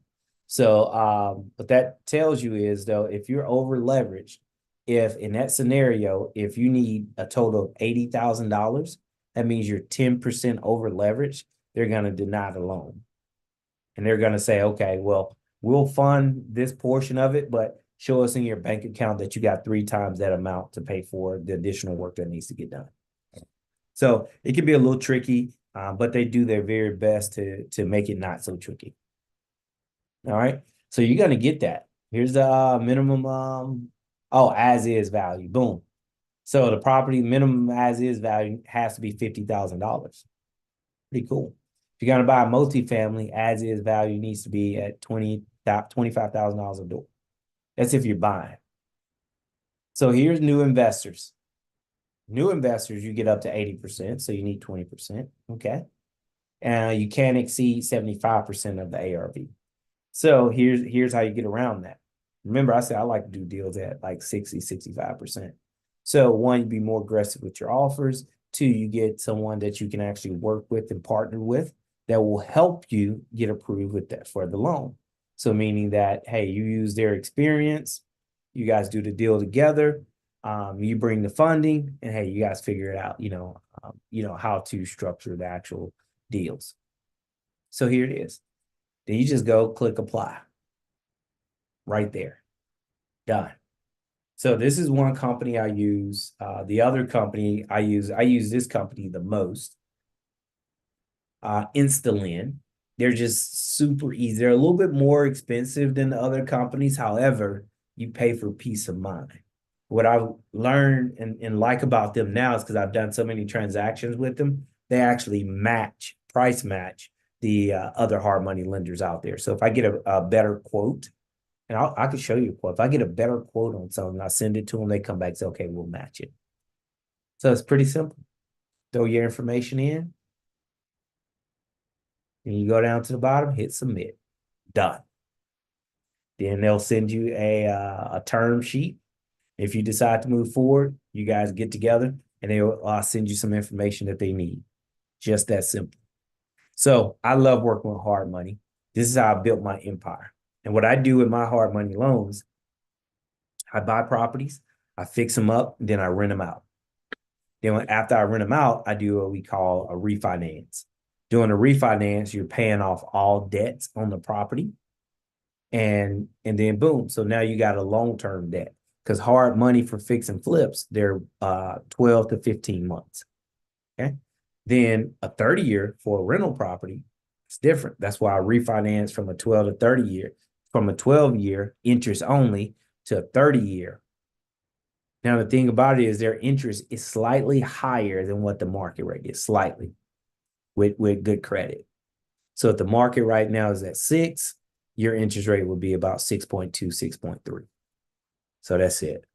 So what that tells you is, though, if you're over leveraged, if in that scenario, if you need a total of $80,000, that means you're 10% over leveraged, they're going to deny the loan. And they're going to say, okay, well, we'll fund this portion of it, but show us in your bank account that you got 3 times that amount to pay for the additional work that needs to get done. So it can be a little tricky, but they do their very best to make it not so tricky. All right. So you're going to get that. Here's the minimum, as is value. Boom. So the property minimum as is value has to be $50,000. Pretty cool. If you're going to buy a multifamily, as is value needs to be at $25,000 a door. That's if you're buying. So here's new investors. New investors, you get up to 80%, so you need 20%. Okay. And you can't exceed 75% of the ARV. So here's how you get around that. Remember, I said I like to do deals at like 60, 65%. So 1, you be more aggressive with your offers. 2, you get someone that you can actually work with and partner with that will help you get approved with that for the loan. So meaning that, hey, you use their experience, you guys do the deal together, you bring the funding, and hey, you guys figure it out, how to structure the actual deals. So here it is. Then you just go click apply. Right there. Done. So this is one company I use. The other company I use this company the most. Instalin. They're just super easy. They're a little bit more expensive than the other companies. However, you pay for peace of mind. What I've learned and like about them now is because I've done so many transactions with them, they actually price match the other hard money lenders out there. So if I get a better quote, And I can show you a quote. If I get a better quote on something, I send it to them. They come back and say, okay, we'll match it. So it's pretty simple. Throw your information in, and you go down to the bottom, hit submit. Done. Then they'll send you a term sheet. If you decide to move forward, you guys get together and they'll send you some information that they need. Just that simple. So I love working with hard money. This is how I built my empire. And what I do with my hard money loans, I buy properties, I fix them up, then I rent them out. Then after I rent them out, I do what we call a refinance. Doing a refinance, you're paying off all debts on the property. And then boom. So now you got a long-term debt because hard money for fix and flips, they're 12 to 15 months. Okay. Then a 30-year for a rental property, it's different. That's why I refinance from a 12 to 30 year, from a 12-year interest only to a 30-year. Now, the thing about it is their interest is slightly higher than what the market rate is, slightly with good credit. So if the market right now is at 6, your interest rate would be about 6.2, 6.3. So that's it.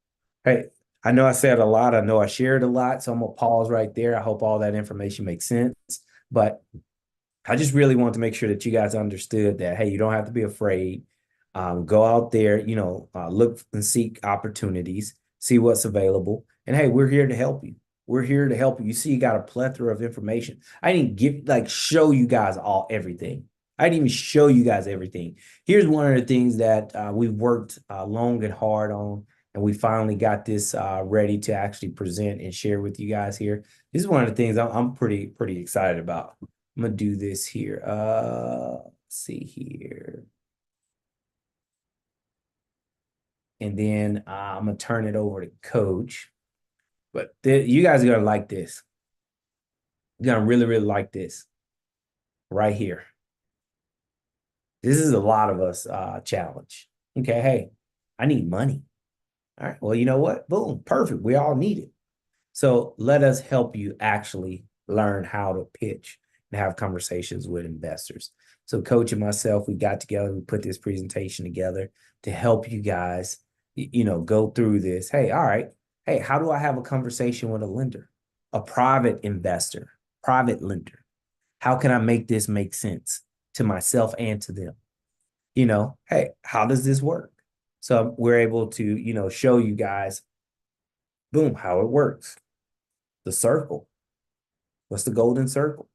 Hey, I know I said a lot. I know I shared a lot. So I'm going to pause right there. I hope all that information makes sense. But I just really want to make sure that you guys understood that, hey, you don't have to be afraid. Go out there, look and seek opportunities, see what's available. And hey, we're here to help you. We're here to help you. You see, you got a plethora of information. I didn't show you guys everything. I didn't even show you guys everything. Here's one of the things that we've worked long and hard on, and we finally got this ready to actually present and share with you guys here. This is one of the things I'm pretty excited about. I'm gonna do this here. Let's see here. And then I'm gonna turn it over to Coach. But you guys are gonna like this. You're gonna really like this right here. This is a lot of us challenge. Okay, hey, I need money. All right, well, you know what? Boom, perfect. We all need it. So let us help you actually learn how to pitch and have conversations with investors. So Coach and myself, we got together, we put this presentation together to help you guys, go through this. Hey, all right. Hey, how do I have a conversation with a lender, a private investor, private lender? How can I make this make sense to myself and to them? Hey, how does this work? So we're able to, show you guys, boom, how it works. The circle. What's the golden circle?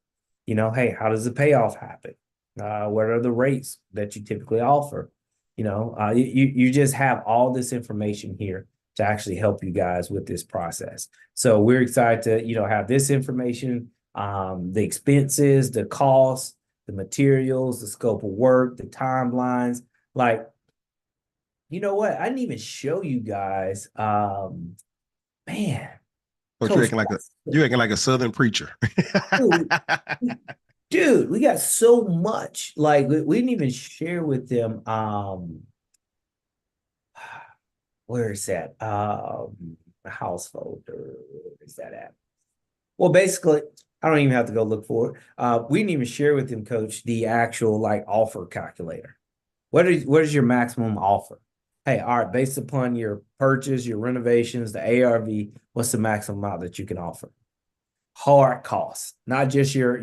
Hey, how does the payoff happen? What are the rates that you typically offer? You just have all this information here to actually help you guys with this process. So we're excited to, have this information, the expenses, the costs, the materials, the scope of work, the timelines. Like, you know what? I didn't even show you guys. Man, But Coach, you acting like a Southern preacher. dude, we got so much. Like we didn't even share with them. Where is that? House folder. Where is that at? Well, basically, I don't even have to go look for it. We didn't even share with them, Coach, the actual offer calculator. What is your maximum offer? Hey, all right, based upon your purchase, your renovations, the ARV, what's the maximum amount that you can offer? Hard costs, not just your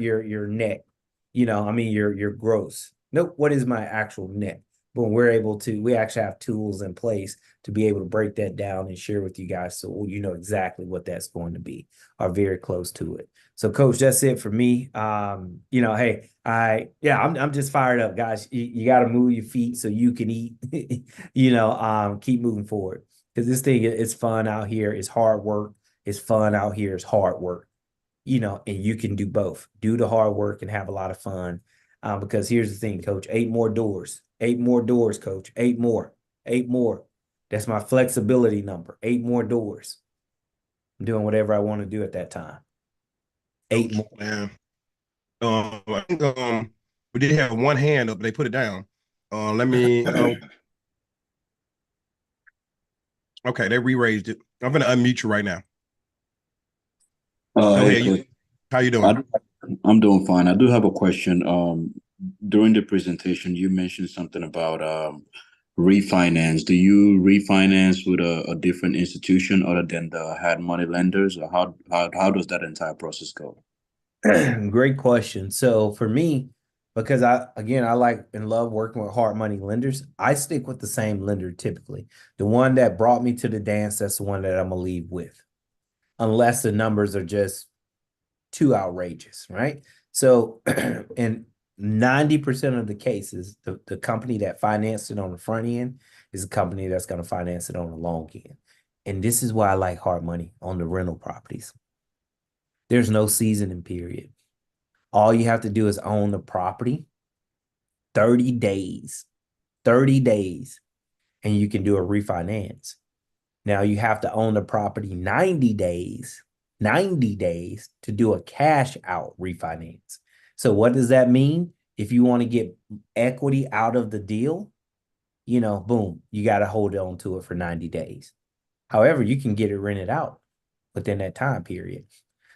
net, your gross. Nope, what is my actual net? But we actually have tools in place to be able to break that down and share with you guys so you know exactly what that's going to be or very close to it. So Coach, that's it for me. Hey, I'm just fired up, guys. You got to move your feet so you can eat, keep moving forward because this thing is fun out here. It's hard work. It's fun out here. It's hard work, and you can do both. Do the hard work and have a lot of fun. Because here's the thing, Coach, 8 more doors, Coach, 8 more. That's my flexibility number, 8 more doors. I'm doing whatever I want to do at that time. 8 more. Man. I think we did have one hand up, they put it down. Let me okay, they re-raised it. I'm gonna unmute you right now. Go Hey, ahead. Coach. How you doing? I'm doing fine. I do have a question. During the presentation, you mentioned something about refinance, do you refinance with a different institution other than the hard money lenders, or how does that entire process go? Great question. So for me, because I like and love working with hard money lenders, I stick with the same lender typically. The one that brought me to the dance, that's the one that I'm gonna leave with, unless the numbers are just too outrageous, right? So in 90% of the cases, the company that financed it on the front end is a company that's going to finance it on the long end. And this is why I like hard money on the rental properties. There's no seasoning period. All you have to do is own the property 30 days, 30 days, and you can do a refinance. Now you have to own the property 90 days to do a cash out refinance. So what does that mean? If you want to get equity out of the deal, boom, you got to hold on to it for 90 days. However, you can get it rented out within that time period.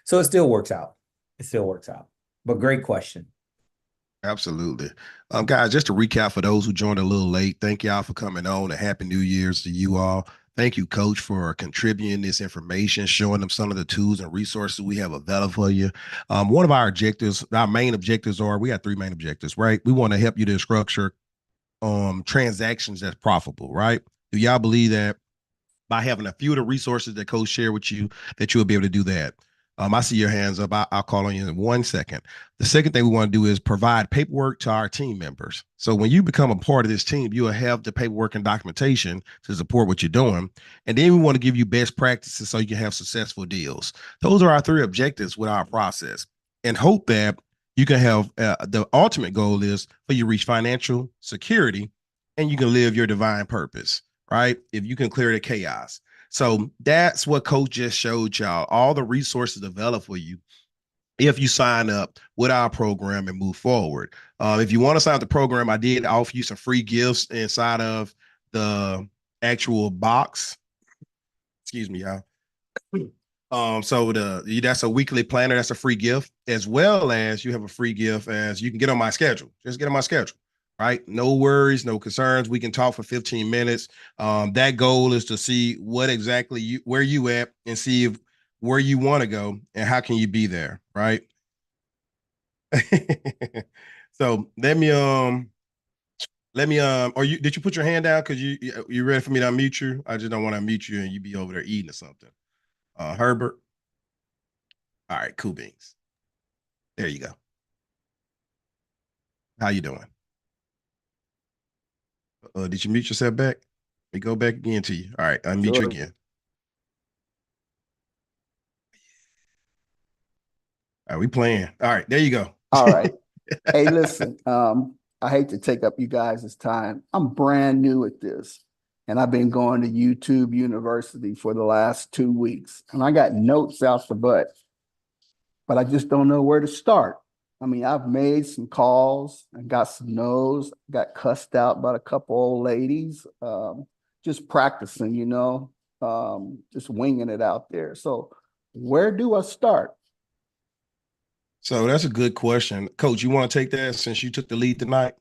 So it still works out. It still works out. But great question. Absolutely. Guys, just to recap for those who joined a little late, thank y'all for coming on and Happy New Year's to you all. Thank you, Coach, for contributing this information, showing them some of the tools and resources we have available for you. One of our objectives, our main objectives are, we have three main objectives, right? We want to help you to structure transactions that's profitable, right? Do y'all believe that by having a few of the resources that Coach shared with you, that you'll be able to do that? I see your hands up. I'll call on you in 1 second. The second thing we want to do is provide paperwork to our team members. So when you become a part of this team, you'll have the paperwork and documentation to support what you're doing. And then we want to give you best practices so you can have successful deals. Those are our three objectives with our process, and hope that you can have the ultimate goal is for you to reach financial security and you can live your divine purpose, right? If you can clear the chaos. So that's what Coach just showed y'all. All the resources developed for you if you sign up with our program and move forward. If you want to sign up the program, I did offer you some free gifts inside of the actual box. Excuse me, y'all. So that's a weekly planner. That's a free gift, as well as you have a free gift as you can get on my schedule. Just get on my schedule, right? No worries, no concerns. We can talk for 15 minutes. That goal is to see what exactly where you at and see if where you want to go and how can you be there, right? So or did you put your hand down? Cause you ready for me to unmute you? I just don't want to unmute you and you be over there eating or something. Herbert. All right, cool beans. There you go. How you doing? Did you mute yourself back? Let me go back again to you. All right, unmute you Sure. again. All right, we playing. All right, there you go. All right. Hey, listen, I hate to take up you guys' time. I'm brand new at this, and I've been going to YouTube University for the last 2 weeks, and I got notes out the butt, but I just don't know where to start. I mean, I've made some calls and got some no's, got cussed out by a couple old ladies, just practicing, just winging it out there. So where do I start? So that's a good question. Coach, you want to take that since you took the lead tonight?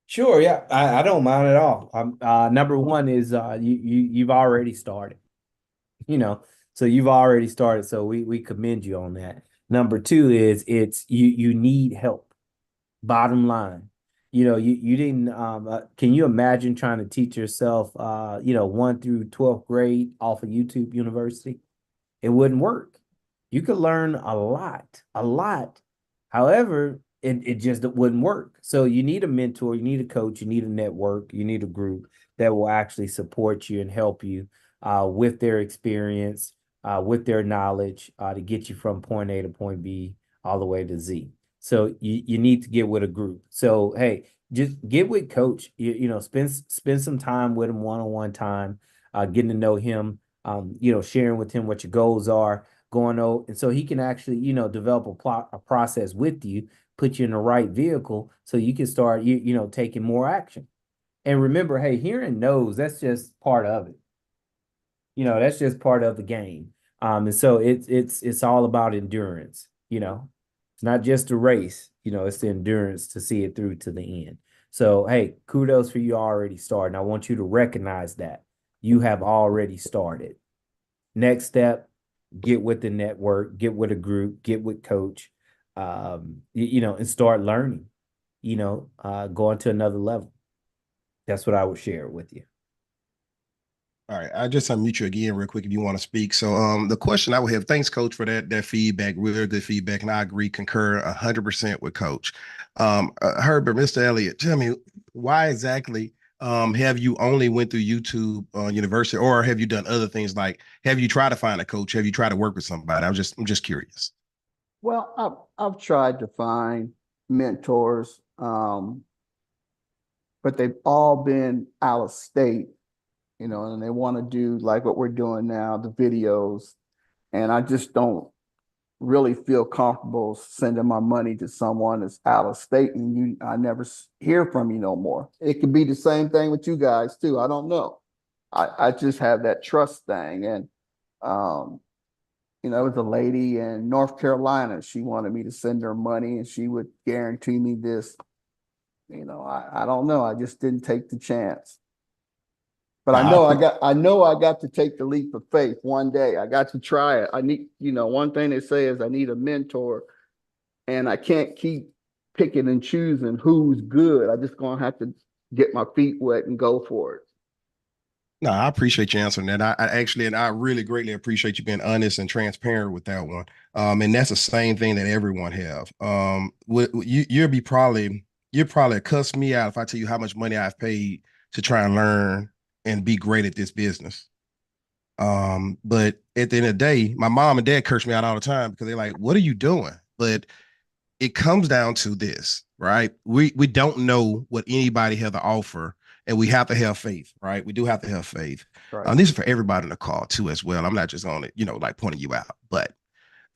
Sure, yeah, I don't mind at all. Number one is you've already started, you know, so you've already started. So we commend you on that. Number two is you need help. Bottom line, you didn't. Can you imagine trying to teach yourself 1 through 12th grade off of YouTube University? It wouldn't work. You could learn a lot, a lot. However, it just wouldn't work. So you need a mentor, you need a coach, you need a network, you need a group that will actually support you and help you with their experience, with their knowledge to get you from point A to point B all the way to Z. So you need to get with a group. So hey, just get with coach. Spend some time with him, one-on-one time, getting to know him, sharing with him what your goals are, going over, and so he can actually, develop a process with you, put you in the right vehicle so you can start, taking more action. And remember, hey, hearing no's, that's just part of it. That's just part of the game. And so it's all about endurance. It's not just a race, you know, it's the endurance to see it through to the end. So, hey, kudos for you already starting. I want you to recognize that you have already started. Next step, get with the network, get with a group, get with coach, you know, and start learning, you know, going to another level. That's what I would share with you. All right, I just unmute you again real quick if you want to speak. So the question I would have, thanks coach for that feedback, really good feedback. And I agree, concur 100% with coach. Herbert, Mr. Elliott, tell me why exactly have you only went through YouTube University, or have you done other things like have you tried to find a coach? Have you tried to work with somebody? I'm just curious. Well, I've tried to find mentors, but they've all been out of state, you know, and they want to do like what we're doing now, the videos. And I just don't really feel comfortable sending my money to someone that's out of state and I never hear from you no more. It could be the same thing with you guys too. I don't know. I just have that trust thing. And, you know, it was a lady in North Carolina. She wanted me to send her money and she would guarantee me this. You know, I don't know. I just didn't take the chance. But I know I got to take the leap of faith one day. I got to try it. I need, you know, one thing they say is I need a mentor, and I can't keep picking and choosing who's good. I just gonna have to get my feet wet and go for it. No, I appreciate you answering that. I actually, and I really greatly appreciate you being honest and transparent with that one. And that's the same thing that everyone have. You'll probably cuss me out if I tell you how much money I've paid to try and learn and be great at this business. But at the end of the day, my mom and dad curse me out all the time because they're like, "What are you doing?" But it comes down to this, right? We don't know what anybody has to offer, and we have to have faith, right? We do have to have faith. Right. This is for everybody in the call too, as well. I'm not just on it, you know, like pointing you out. But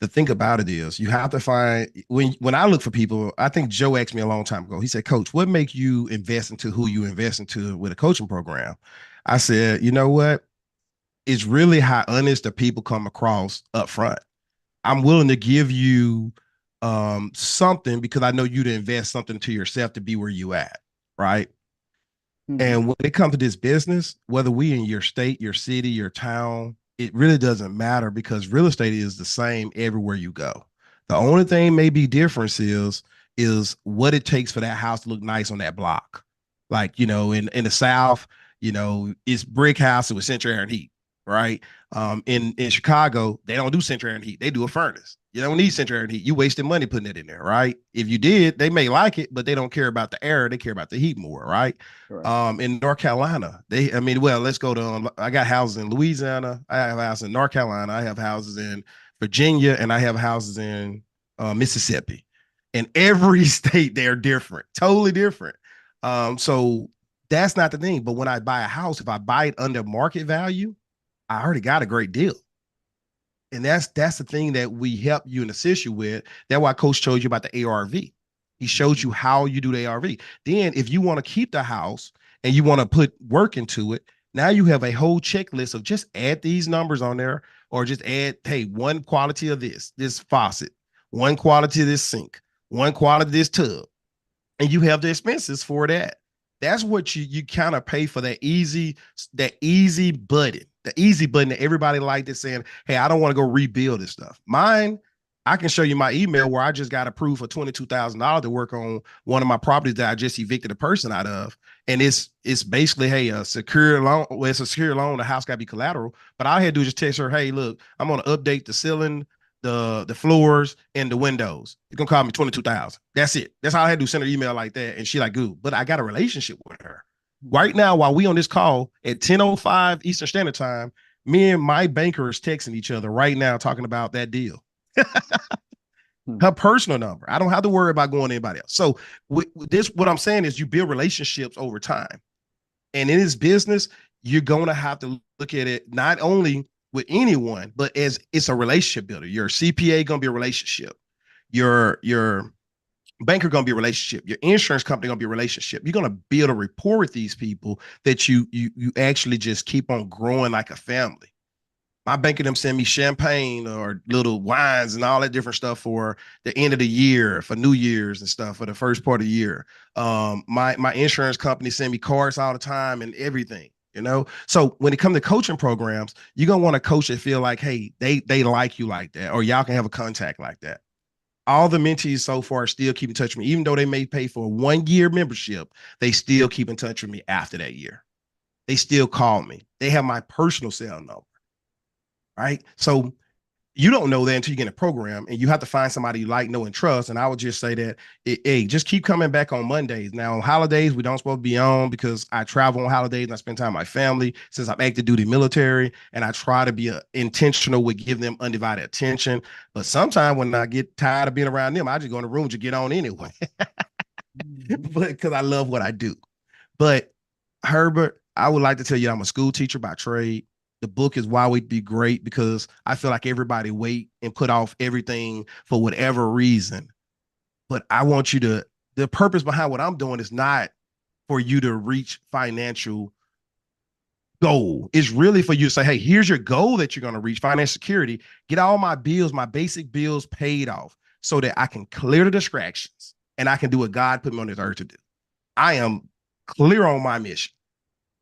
the thing about it is, you have to find when I look for people. I think Joe asked me a long time ago. He said, "Coach, what make you invest into who you invest into with a coaching program?" I said, "You know what? It's really how honest the people come across up front. I'm willing to give you something because I know you to invest something to yourself to be where you at, right?" Mhm. And when it comes to this business, whether we in your state, your city, your town, it really doesn't matter because real estate is the same everywhere you go. The only thing may be difference is what it takes for that house to look nice on that block. Like, you know, in the South, you know, it's brick house with central air and heat, right? In Chicago, they don't do central air and heat. They do a furnace. You don't need central air and heat. You wasted money putting it in there, right? If you did, they may like it, but they don't care about the air. They care about the heat more, right? Right. In North Carolina, let's go to, I got houses in Louisiana. I have houses in North Carolina. I have houses in Virginia, and I have houses in Mississippi. In every state, they're different, totally different. So that's not the thing. But when I buy a house, if I buy it under market value, I already got a great deal. And that's the thing that we help you and assist you with. That's why Coach showed you about the ARV. He showed you how you do the ARV. Then, if you want to keep the house and you want to put work into it, now you have a whole checklist of just add these numbers on there, or just add, hey, one quality of this faucet, one quality of this sink, one quality of this tub, and you have the expenses for that. That's what you kind of pay for that easy button, the easy button that everybody liked it saying, "Hey, I don't want to go rebuild this stuff." Mine, I can show you my email where I just got approved for $22,000 to work on one of my properties that I just evicted a person out of, and it's basically, hey, a secure loan. Well, it's a secure loan. The house got to be collateral, but all I had to do is just text her, "Hey, look, I'm going to update the ceiling, the floors, and the windows. It's gonna cost me 22,000. That's it. That's how I had to send her email like that." And she like, "Good," but I got a relationship with her. Right now, while we on this call at 10:05 Eastern Standard Time, me and my banker is texting each other right now talking about that deal. Her personal number. I don't have to worry about going to anybody else. So what I'm saying is you build relationships over time. And in this business, you're going to have to look at it not only with anyone, but as it's a relationship builder. Your CPA going to be a relationship. Your banker going to be a relationship. Your insurance company going to be a relationship. You're going to build a rapport with these people that you actually just keep on growing like a family. My bank of them send me champagne or little wines and all that different stuff for the end of the year, for New Year's and stuff, for the first part of the year. My insurance company send me cards all the time and everything, you know. So when it comes to coaching programs, you're gonna want a coach that feel like, hey, they like you like that, or y'all can have a contact like that. All the mentees so far still keep in touch with me, even though they may pay for a 1 year membership, they still keep in touch with me after that year. They still call me. They have my personal cell number, right? So you don't know that until you get in a program, and you have to find somebody you like, know, and trust. And I would just say that, hey, just keep coming back on Mondays. Now, on holidays, we don't supposed to be on because I travel on holidays and I spend time with my family since I'm active duty military, and I try to be intentional with giving them undivided attention. But sometimes when I get tired of being around them, I just go in the room to get on anyway, but because I love what I do. But Herbert, I would like to tell you I'm a school teacher by trade. The book is Why We'd Be Great, because I feel like everybody wait and put off everything for whatever reason. But I want you to, the purpose behind what I'm doing is not for you to reach financial goal. It's really for you to say, hey, here's your goal that you're going to reach, financial security. Get all my bills, my basic bills paid off so that I can clear the distractions and I can do what God put me on this earth to do. I am clear on my mission.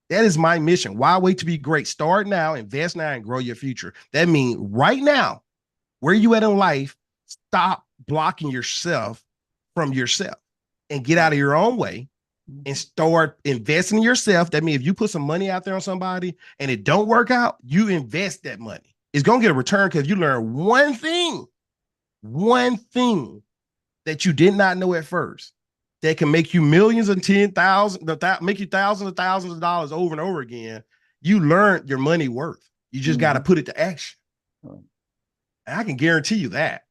That is my mission. Why wait to be great? Start now, invest now, and grow your future. That means right now, where you at in life, stop blocking yourself from yourself and get out of your own way and start investing in yourself. That means if you put some money out there on somebody and it don't work out, you invest that money. It's going to get a return because you learn one thing that you did not know at first that can make you millions and 10,000, make you thousands of dollars over and over again. You learned your money worth. You just got to put it to action. And I can guarantee you that.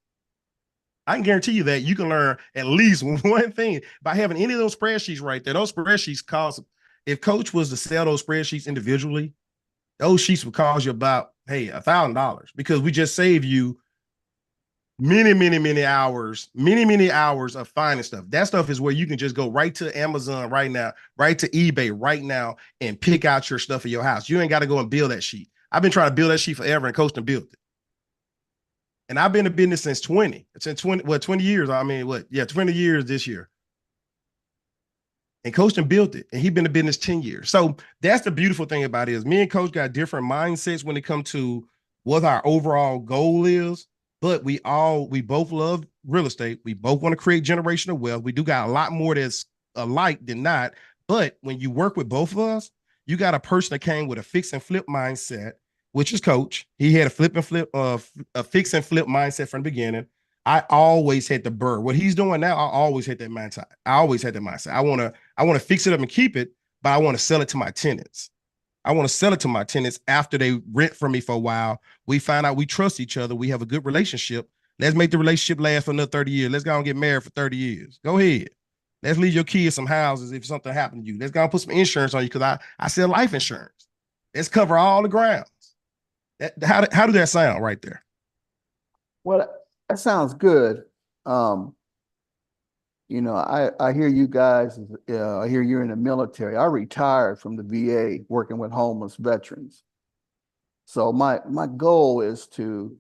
I can guarantee you that you can learn at least one thing by having any of those spreadsheets right there. Those spreadsheets cost, if Coach was to sell those spreadsheets individually, those sheets would cost you about, hey, $1,000, because we just save you many hours of finding stuff. That stuff is where you can just go right to Amazon right now, right to eBay right now, and pick out your stuff for your house. You ain't got to go and build that sheet. I've been trying to build that sheet forever, and Coach built it. And I've been in business since 20 years. I mean, 20 years this year. And Coach built it, and he's been in business 10 years. So that's the beautiful thing about it, is me and Coach got different mindsets when it comes to what our overall goal is. But we both love real estate. We both want to create generational wealth. We do got a lot more that's alike than not. But when you work with both of us, you got a person that came with a fix and flip mindset, which is Coach. He had a fix and flip mindset from the beginning. I always had the burr. What he's doing now, I always had that mindset. I want to fix it up and keep it, but I want to sell it to my tenants. I want to sell it to my tenants after they rent from me for a while. We find out we trust each other. We have a good relationship. Let's make the relationship last for another 30 years. Let's go and get married for 30 years. Go ahead. Let's leave your kids some houses if something happened to you. Let's go and put some insurance on you, because I sell life insurance. Let's cover all the grounds. How do that sound right there? Well, that sounds good. I hear you guys, I hear you're in the military. I retired from the VA working with homeless veterans. So my goal is to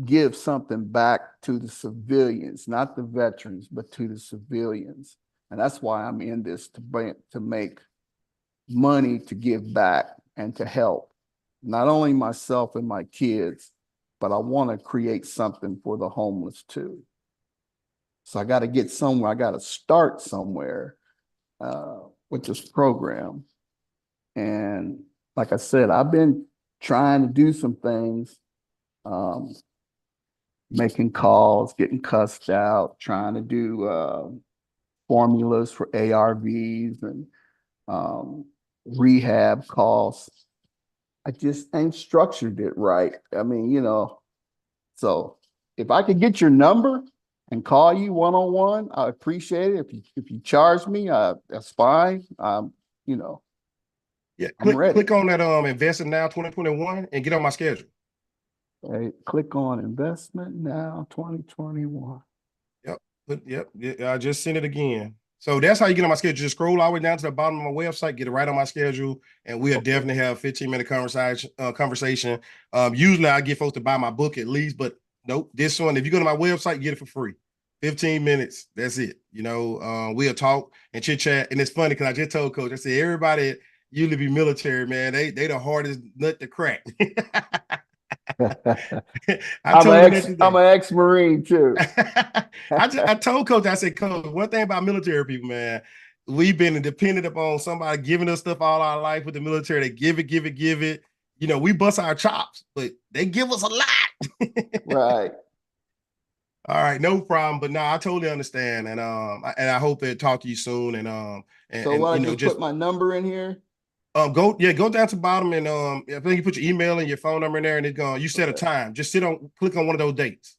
give something back to the civilians, not the veterans, but to the civilians. And that's why I'm in this, to make money to give back and to help not only myself and my kids, but I want to create something for the homeless too. So I got to get somewhere. I got to start somewhere with this program. And like I said, I've been trying to do some things, making calls, getting cussed out, trying to do formulas for ARVs and rehab calls. I just ain't structured it right. I mean, so if I could get your number and call you one-on-one, I appreciate it. If you charge me, that's fine. Yeah, I'm ready. click on that Investing Now 2021 and get on my schedule. Okay, click on Investment Now 2021. Yep. I just sent it again. So that's how you get on my schedule. Just scroll all the way down to the bottom of my website, get it right on my schedule, and we'll definitely have a 15-minute conversation. Usually I get folks to buy my book at least, but nope, this one, if you go to my website, you get it for free. 15 minutes, that's it. We'll talk and chit chat. And it's funny because I just told Coach, I said, everybody usually be military, man. They the hardest nut to crack. I'm an ex-Marine too. I told Coach, I said, Coach, one thing about military people, man, we've been dependent upon somebody giving us stuff all our life with the military. They give it. We bust our chops, but they give us a lot. Right. All right, no problem. But no, I totally understand, and I hope to talk to you soon. And so I just put my number in here. Go down to the bottom, and I think you put your email and your phone number in there, and it's going. You set a time. Just click on one of those dates.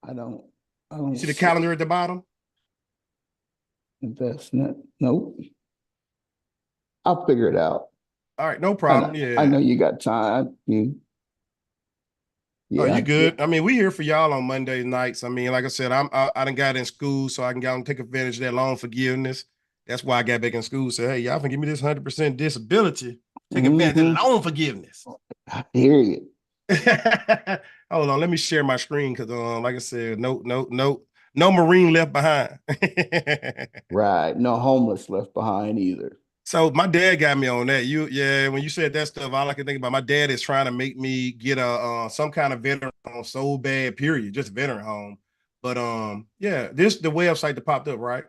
I don't You see the calendar at the bottom? Investment. Nope. I'll figure it out. All right, no problem. I know you got time. Oh, you good? I mean, we here for y'all on Monday nights. I mean, like I said, I done got in school, so I can go and take advantage of that loan forgiveness. That's why I got back in school. Say, hey, y'all can give me this 100% disability. Take advantage of loan forgiveness. I hear you. Hold on, let me share my screen because, like I said, no Marine left behind. Right, no homeless left behind either. So my dad got me on that. When you said that stuff, all I can think about, my dad is trying to make me get some kind of veteran home so bad, period, just veteran home. But this the website that popped up, right?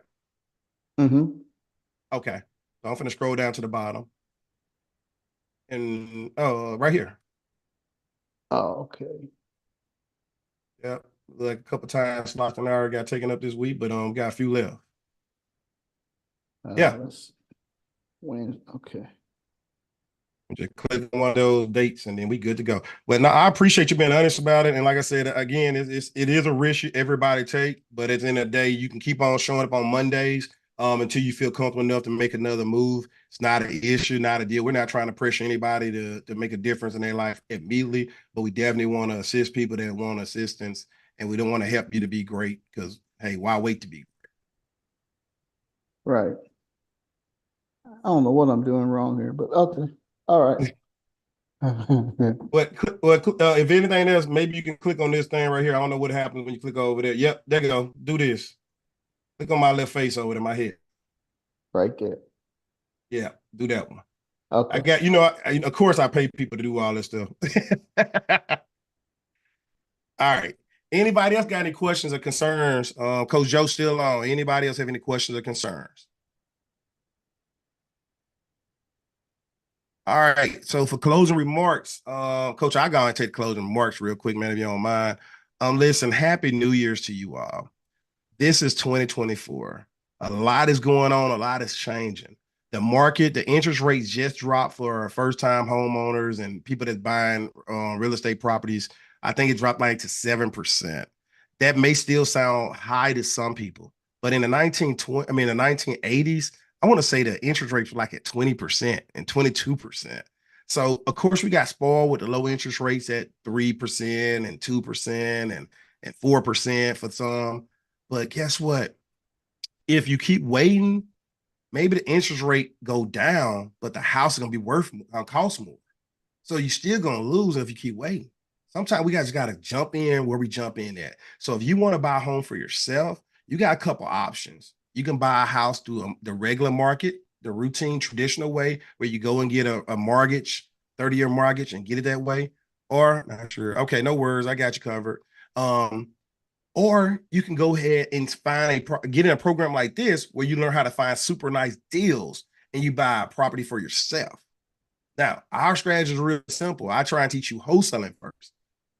Mm-hmm. Okay. So I'm finna scroll down to the bottom. And right here. Oh, okay. Yep. Like a couple times locked an hour got taken up this week, but got a few left. Yeah. Okay. Just click on one of those dates and then we good to go. Well, now I appreciate you being honest about it. And like I said, again, it is a risk everybody take, but at the end of the day, you can keep on showing up on Mondays until you feel comfortable enough to make another move. It's not an issue, not a deal. We're not trying to pressure anybody to make a difference in their life immediately, but we definitely want to assist people that want assistance, and we don't want to help you to be great because, hey, why wait to be great? Right. I don't know what I'm doing wrong here, but okay. All right. But if anything else, maybe you can click on this thing right here. I don't know what happens when you click over there. Yep, there you go. Do this. Click on my left face over there, my head. Right there. Yeah, do that one. Okay. I got, of course I pay people to do all this stuff. All right. Anybody else got any questions or concerns? Coach Joe's still on. Anybody else have any questions or concerns? All right. So for closing remarks, Coach, I gotta take closing remarks real quick, man, if you don't mind. Listen, Happy New Year's to you all. This is 2024. A lot is going on. A lot is changing. The market, the interest rates just dropped for first-time homeowners and people that's buying real estate properties. I think it dropped like to 7%. That may still sound high to some people, but in the 1980s, I want to say the interest rates were like at 20% and 22%. So of course we got spoiled with the low interest rates at 3% and 2% and 4% for some. But guess what? If you keep waiting, maybe the interest rate go down, but the house is gonna be cost more. So you're still gonna lose if you keep waiting. Sometimes we guys got to jump in where we jump in at. So if you want to buy a home for yourself, you got a couple options. You can buy a house through the regular market, the routine traditional way, where you go and get a mortgage, 30-year mortgage, and get it that way. Or not sure. Okay, no worries. I got you covered. Or you can go ahead and get in a program like this where you learn how to find super nice deals and you buy a property for yourself. Now, our strategy is really simple. I try and teach you wholesaling first.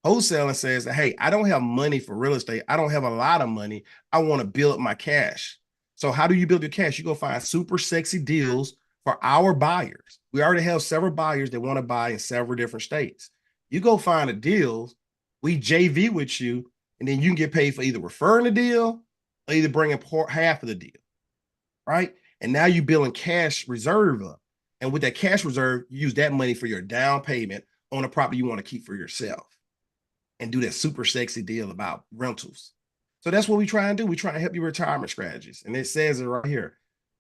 Wholesaling says that, hey, I don't have money for real estate. I don't have a lot of money. I want to build my cash. So how do you build your cash? You go find super sexy deals for our buyers. We already have several buyers that want to buy in several different states. You go find the deals, we JV with you, and then you can get paid for either referring the deal or either bringing half of the deal, right? And now you're building cash reserve up. And with that cash reserve, you use that money for your down payment on a property you want to keep for yourself and do that super sexy deal about rentals. So that's what we try and do. We try to help you retirement strategies. And it says it right here,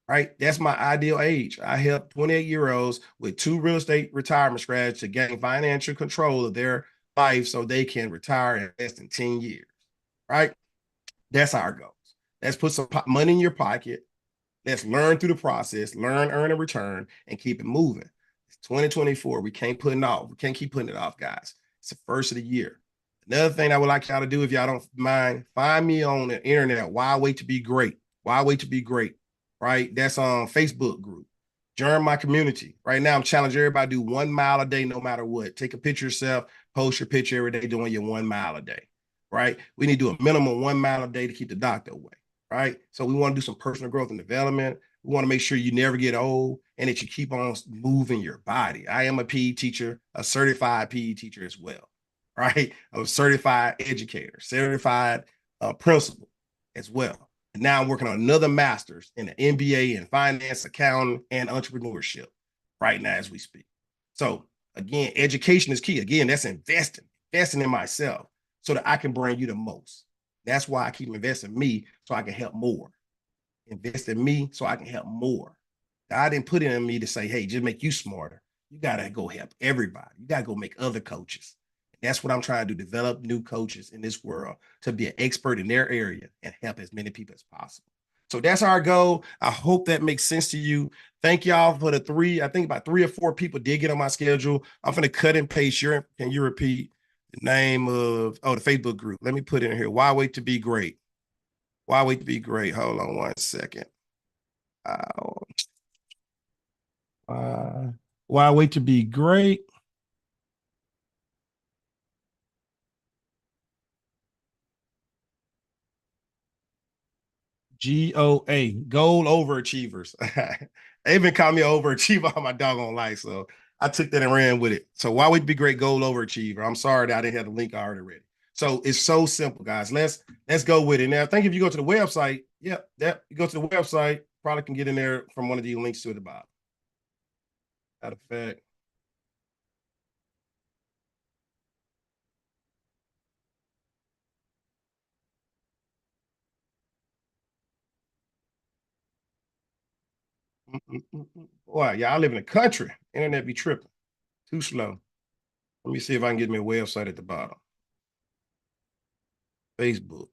right? That's my ideal age. I help 28-year-olds with 2 real estate retirement strategies to gain financial control of their life so they can retire in less than 10 years, right? That's our goals. Let's put some money in your pocket. Let's learn through the process, learn, earn, and return, and keep it moving. It's 2024. We can't put it off. We can't keep putting it off, guys. It's the first of the year. Another thing I would like y'all to do, if y'all don't mind, find me on the internet. Why Wait to Be Great? Why Wait to Be Great? Right? That's on Facebook group. Join my community. Right now, I'm challenging everybody to do 1 mile a day, no matter what. Take a picture of yourself, post your picture every day doing your 1 mile a day. Right? We need to do a minimum 1 mile a day to keep the doctor away. Right? So we want to do some personal growth and development. We want to make sure you never get old and that you keep on moving your body. I am a PE teacher, a certified PE teacher as well. Right? I'm a certified educator, certified principal as well. And now I'm working on another master's in an MBA in finance, accounting, and entrepreneurship right now as we speak. So again, education is key. Again, that's investing in myself so that I can bring you the most. That's why I keep investing in me so I can help more. Invest in me so I can help more. God didn't put it in me to say, hey, just make you smarter. You got to go help everybody. You got to go make other coaches. That's what I'm trying to do, develop new coaches in this world to be an expert in their area and help as many people as possible. So that's our goal. I hope that makes sense to you. Thank y'all for the 3. I think about 3 or 4 people did get on my schedule. I'm going to cut and paste can you repeat the name of, the Facebook group? Let me put it in here. Why Wait to Be Great? Why Wait to Be Great? Hold on 1 second. Why Wait to Be Great? GOA, goal overachievers. They even called me an overachiever on my doggone life. So I took that and ran with it. So Why Would It Be Great Goal Overachiever? I'm sorry that I didn't have the link already ready. So it's so simple, guys. Let's go with it. Now, I think if you go to the website, you go to the website, probably can get in there from one of these links to the bottom. Matter of fact. Boy, yeah, I live in the country. Internet be tripping. Too slow. Let me see if I can get me a website at the bottom. Facebook.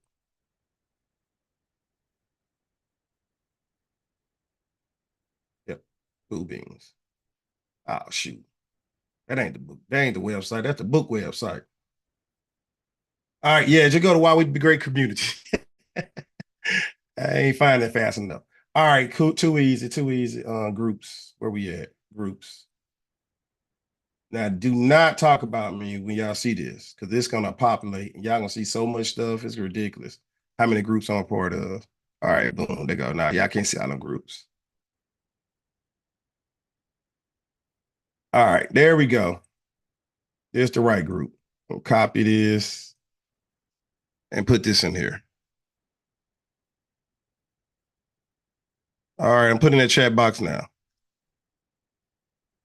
Yep. Cool beans. Oh, shoot. That ain't the book. That ain't the website. That's the book website. All right. Yeah, just go to Why We'd Be Great Community. I ain't finding it fast enough. All right, cool. Too easy. Groups. Where we at? Groups. Now, do not talk about me when y'all see this, because it's gonna populate and y'all gonna see so much stuff. It's ridiculous. How many groups I'm a part of? All right, boom. They go. Now, y'all can't see all them groups. All right, there we go. There's the right group. We'll copy this and put this in here. All right, I'm putting in that chat box now.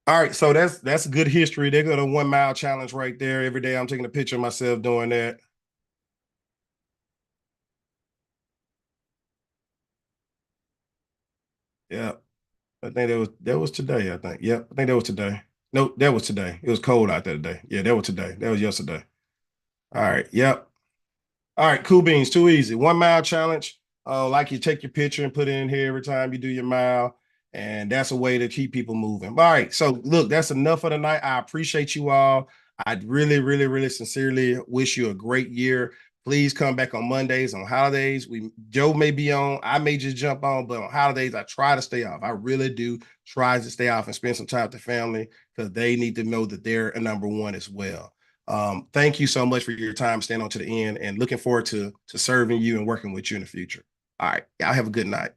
All right, so that's good history. They got a 1 mile challenge right there. Every day I'm taking a picture of myself doing that. Yeah, I think that was today. I think. Yep, I think that was today. No, that was today. It was cold out there today. Yeah, that was today. That was yesterday. All right. Yep. All right, cool beans, too easy. 1 mile challenge. Like you take your picture and put it in here every time you do your mile. And that's a way to keep people moving. All right. So look, that's enough for tonight. I appreciate you all. I really, really, really sincerely wish you a great year. Please come back on Mondays, on holidays. Joe may be on, I may just jump on, but on holidays, I try to stay off. I really do try to stay off and spend some time with the family because they need to know that they're a number one as well. Thank you so much for your time staying on to the end and looking forward to serving you and working with you in the future. All right. Y'all have a good night.